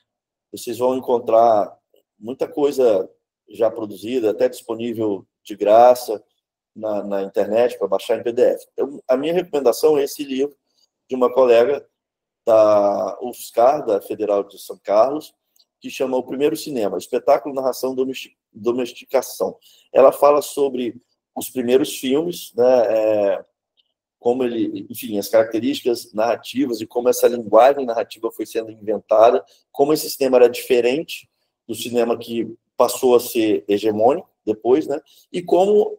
Vocês vão encontrar muita coisa já produzida, até disponível de graça na internet para baixar em PDF. Então, a minha recomendação é esse livro de uma colega da UFSCar, da Federal de São Carlos, que chama O Primeiro Cinema, Espetáculo, Narração, Domesticação. Ela fala sobre os primeiros filmes, né, como ele, enfim, as características narrativas e como essa linguagem narrativa foi sendo inventada, como esse cinema era diferente do cinema que passou a ser hegemônico depois, né? E como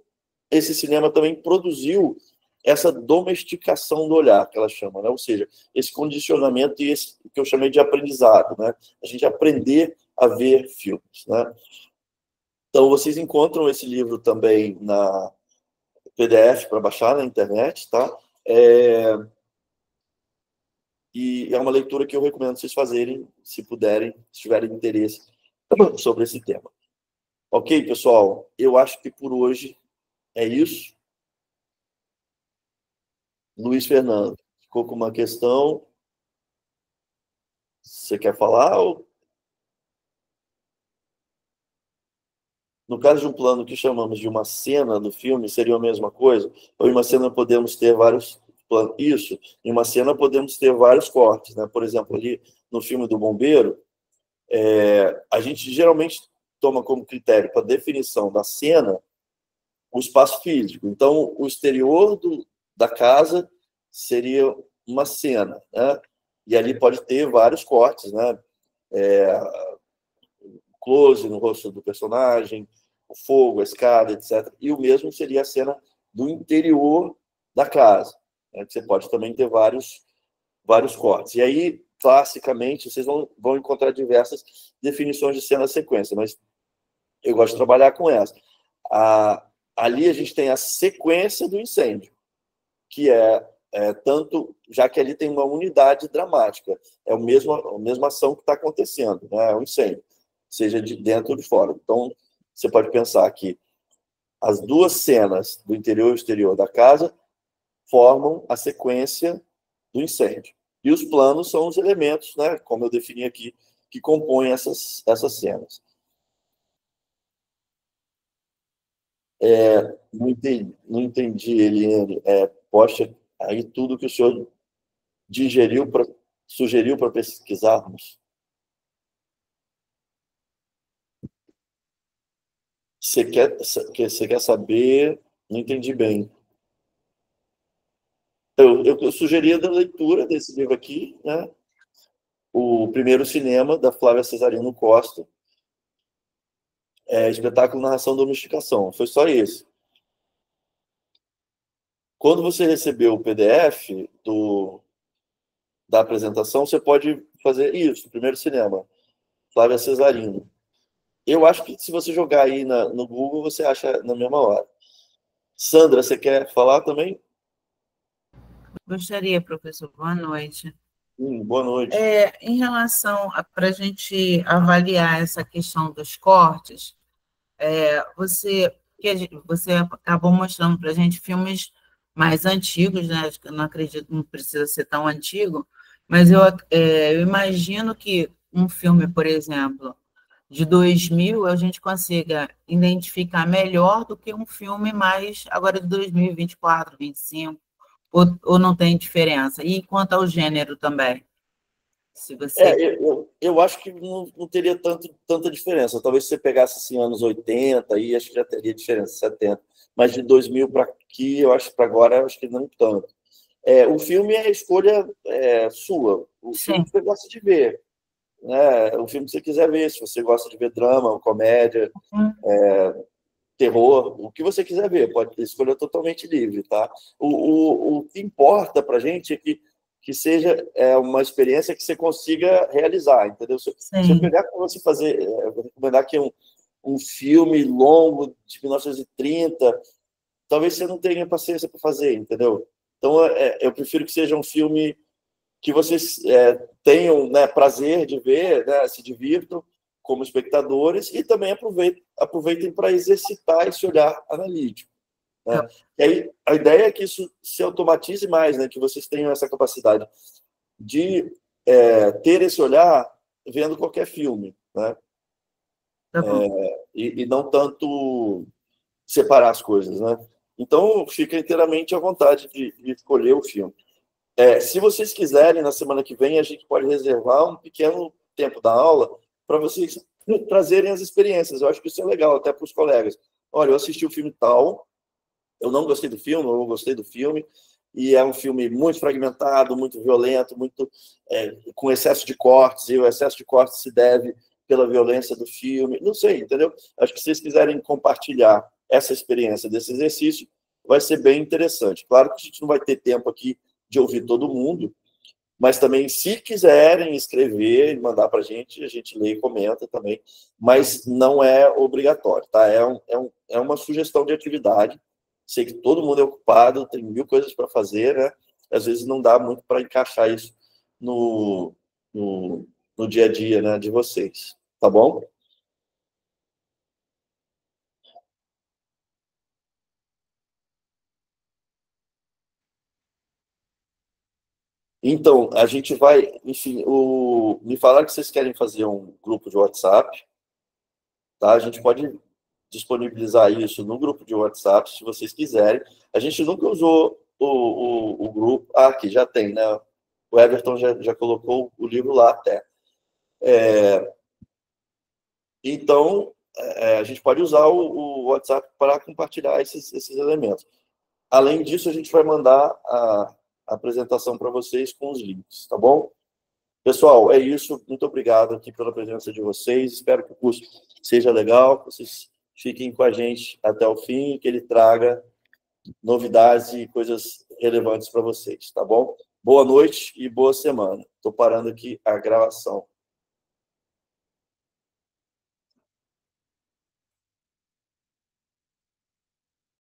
esse cinema também produziu essa domesticação do olhar, que ela chama, né? Ou seja, esse condicionamento e esse que eu chamei de aprendizado, né? A gente aprender a ver filmes, né? Então, vocês encontram esse livro também na PDF para baixar na internet, tá? E é uma leitura que eu recomendo vocês fazerem, se puderem, se tiverem interesse sobre esse tema. Ok, pessoal? Eu acho que por hoje é isso. Luiz Fernando, ficou com uma questão? Você quer falar? Ou... No caso de um plano que chamamos de uma cena do filme, seria a mesma coisa? Ou em uma cena podemos ter vários planos? Isso, em uma cena podemos ter vários cortes, né? Por exemplo, ali no filme do Bombeiro, a gente geralmente toma como critério para definição da cena o espaço físico. Então, o exterior da casa seria uma cena, né? E ali pode ter vários cortes, né? Close no rosto do personagem, o fogo, a escada, etc. E o mesmo seria a cena do interior da casa, né? Que você pode também ter vários cortes. E aí, classicamente, vocês vão encontrar diversas definições de cena-sequência, mas eu gosto de trabalhar com essa. Ali a gente tem a sequência do incêndio, que tanto, já que ali tem uma unidade dramática, é a mesma ação que está acontecendo, né? É um incêndio, seja de dentro ou de fora. Então, você pode pensar que as duas cenas do interior e exterior da casa formam a sequência do incêndio. E os planos são os elementos, né, como eu defini aqui, que compõem essas cenas. Não entendi, Eliane. Poxa, aí tudo que o senhor sugeriu para pesquisarmos. Você quer saber? Não entendi bem. Eu sugeria a leitura desse livro aqui, né? O Primeiro Cinema, da Flávia Cesarino Costa. Espetáculo Narração Domesticação. Foi só isso. Quando você receber o PDF da apresentação, você pode fazer isso, Primeiro Cinema, Flávia Cesarino. Eu acho que se você jogar aí no Google, você acha na mesma hora. Sandra, você quer falar também? Gostaria, professor. Boa noite. Boa noite. Em relação para a gente avaliar essa questão dos cortes, você acabou mostrando para a gente filmes mais antigos, né? Eu não acredito, não precisa ser tão antigo, mas eu imagino que um filme, por exemplo, de 2000, a gente consiga identificar melhor do que um filme mais agora de 2024, 2025, ou não tem diferença? E quanto ao gênero também? Se você... eu acho que não teria tanta diferença. Talvez se você pegasse assim, anos 80, aí acho que já teria diferença, 70. Mas de 2000 para aqui, eu acho que para agora, acho que não tanto. O filme é a escolha sua. O filme que você gosta de ver. Né? O filme que você quiser ver. Se você gosta de ver drama, comédia, terror, o que você quiser ver. Pode escolher totalmente livre. Tá? O que importa para a gente é que seja uma experiência que você consiga realizar, entendeu? Se eu pegar para você fazer, vou recomendar aqui um filme longo de 1930, talvez você não tenha paciência para fazer, entendeu? Então, eu prefiro que seja um filme que vocês tenham, né, prazer de ver, né, se divirtam como espectadores e também aproveitem para exercitar esse olhar analítico. Né? E aí, a ideia é que isso se automatize mais, né? Que vocês tenham essa capacidade de ter esse olhar vendo qualquer filme, né? E não tanto separar as coisas, né? Então, fica inteiramente à vontade de escolher o filme. Se vocês quiserem, na semana que vem, a gente pode reservar um pequeno tempo da aula para vocês trazerem as experiências. Eu acho que isso é legal, até para os colegas. Olha, eu assisti o filme tal, eu não gostei do filme, ou eu gostei do filme, e é um filme muito fragmentado, muito violento, muito com excesso de cortes, e o excesso de cortes se deve pela violência do filme, não sei, entendeu? Acho que se vocês quiserem compartilhar essa experiência desse exercício, vai ser bem interessante. Claro que a gente não vai ter tempo aqui de ouvir todo mundo, mas também, se quiserem escrever e mandar para a gente lê e comenta também, mas não é obrigatório, tá? É uma sugestão de atividade. Sei que todo mundo é ocupado, tem 1000 coisas para fazer, né? Às vezes não dá muito para encaixar isso no dia a dia, né, de vocês, tá bom? Então, a gente vai, enfim, me falaram que vocês querem fazer um grupo de WhatsApp, tá? A gente pode disponibilizar isso no grupo de WhatsApp, se vocês quiserem. A gente nunca usou o grupo. Ah, aqui, já tem, né? O Everton já colocou o livro lá até. Então, a gente pode usar o WhatsApp para compartilhar esses elementos. Além disso, a gente vai mandar a apresentação para vocês com os links, tá bom? Pessoal, é isso. Muito obrigado aqui pela presença de vocês. Espero que o curso seja legal, que vocês fiquem com a gente até o fim e que ele traga novidades e coisas relevantes para vocês, tá bom? Boa noite e boa semana. Estou parando aqui a gravação.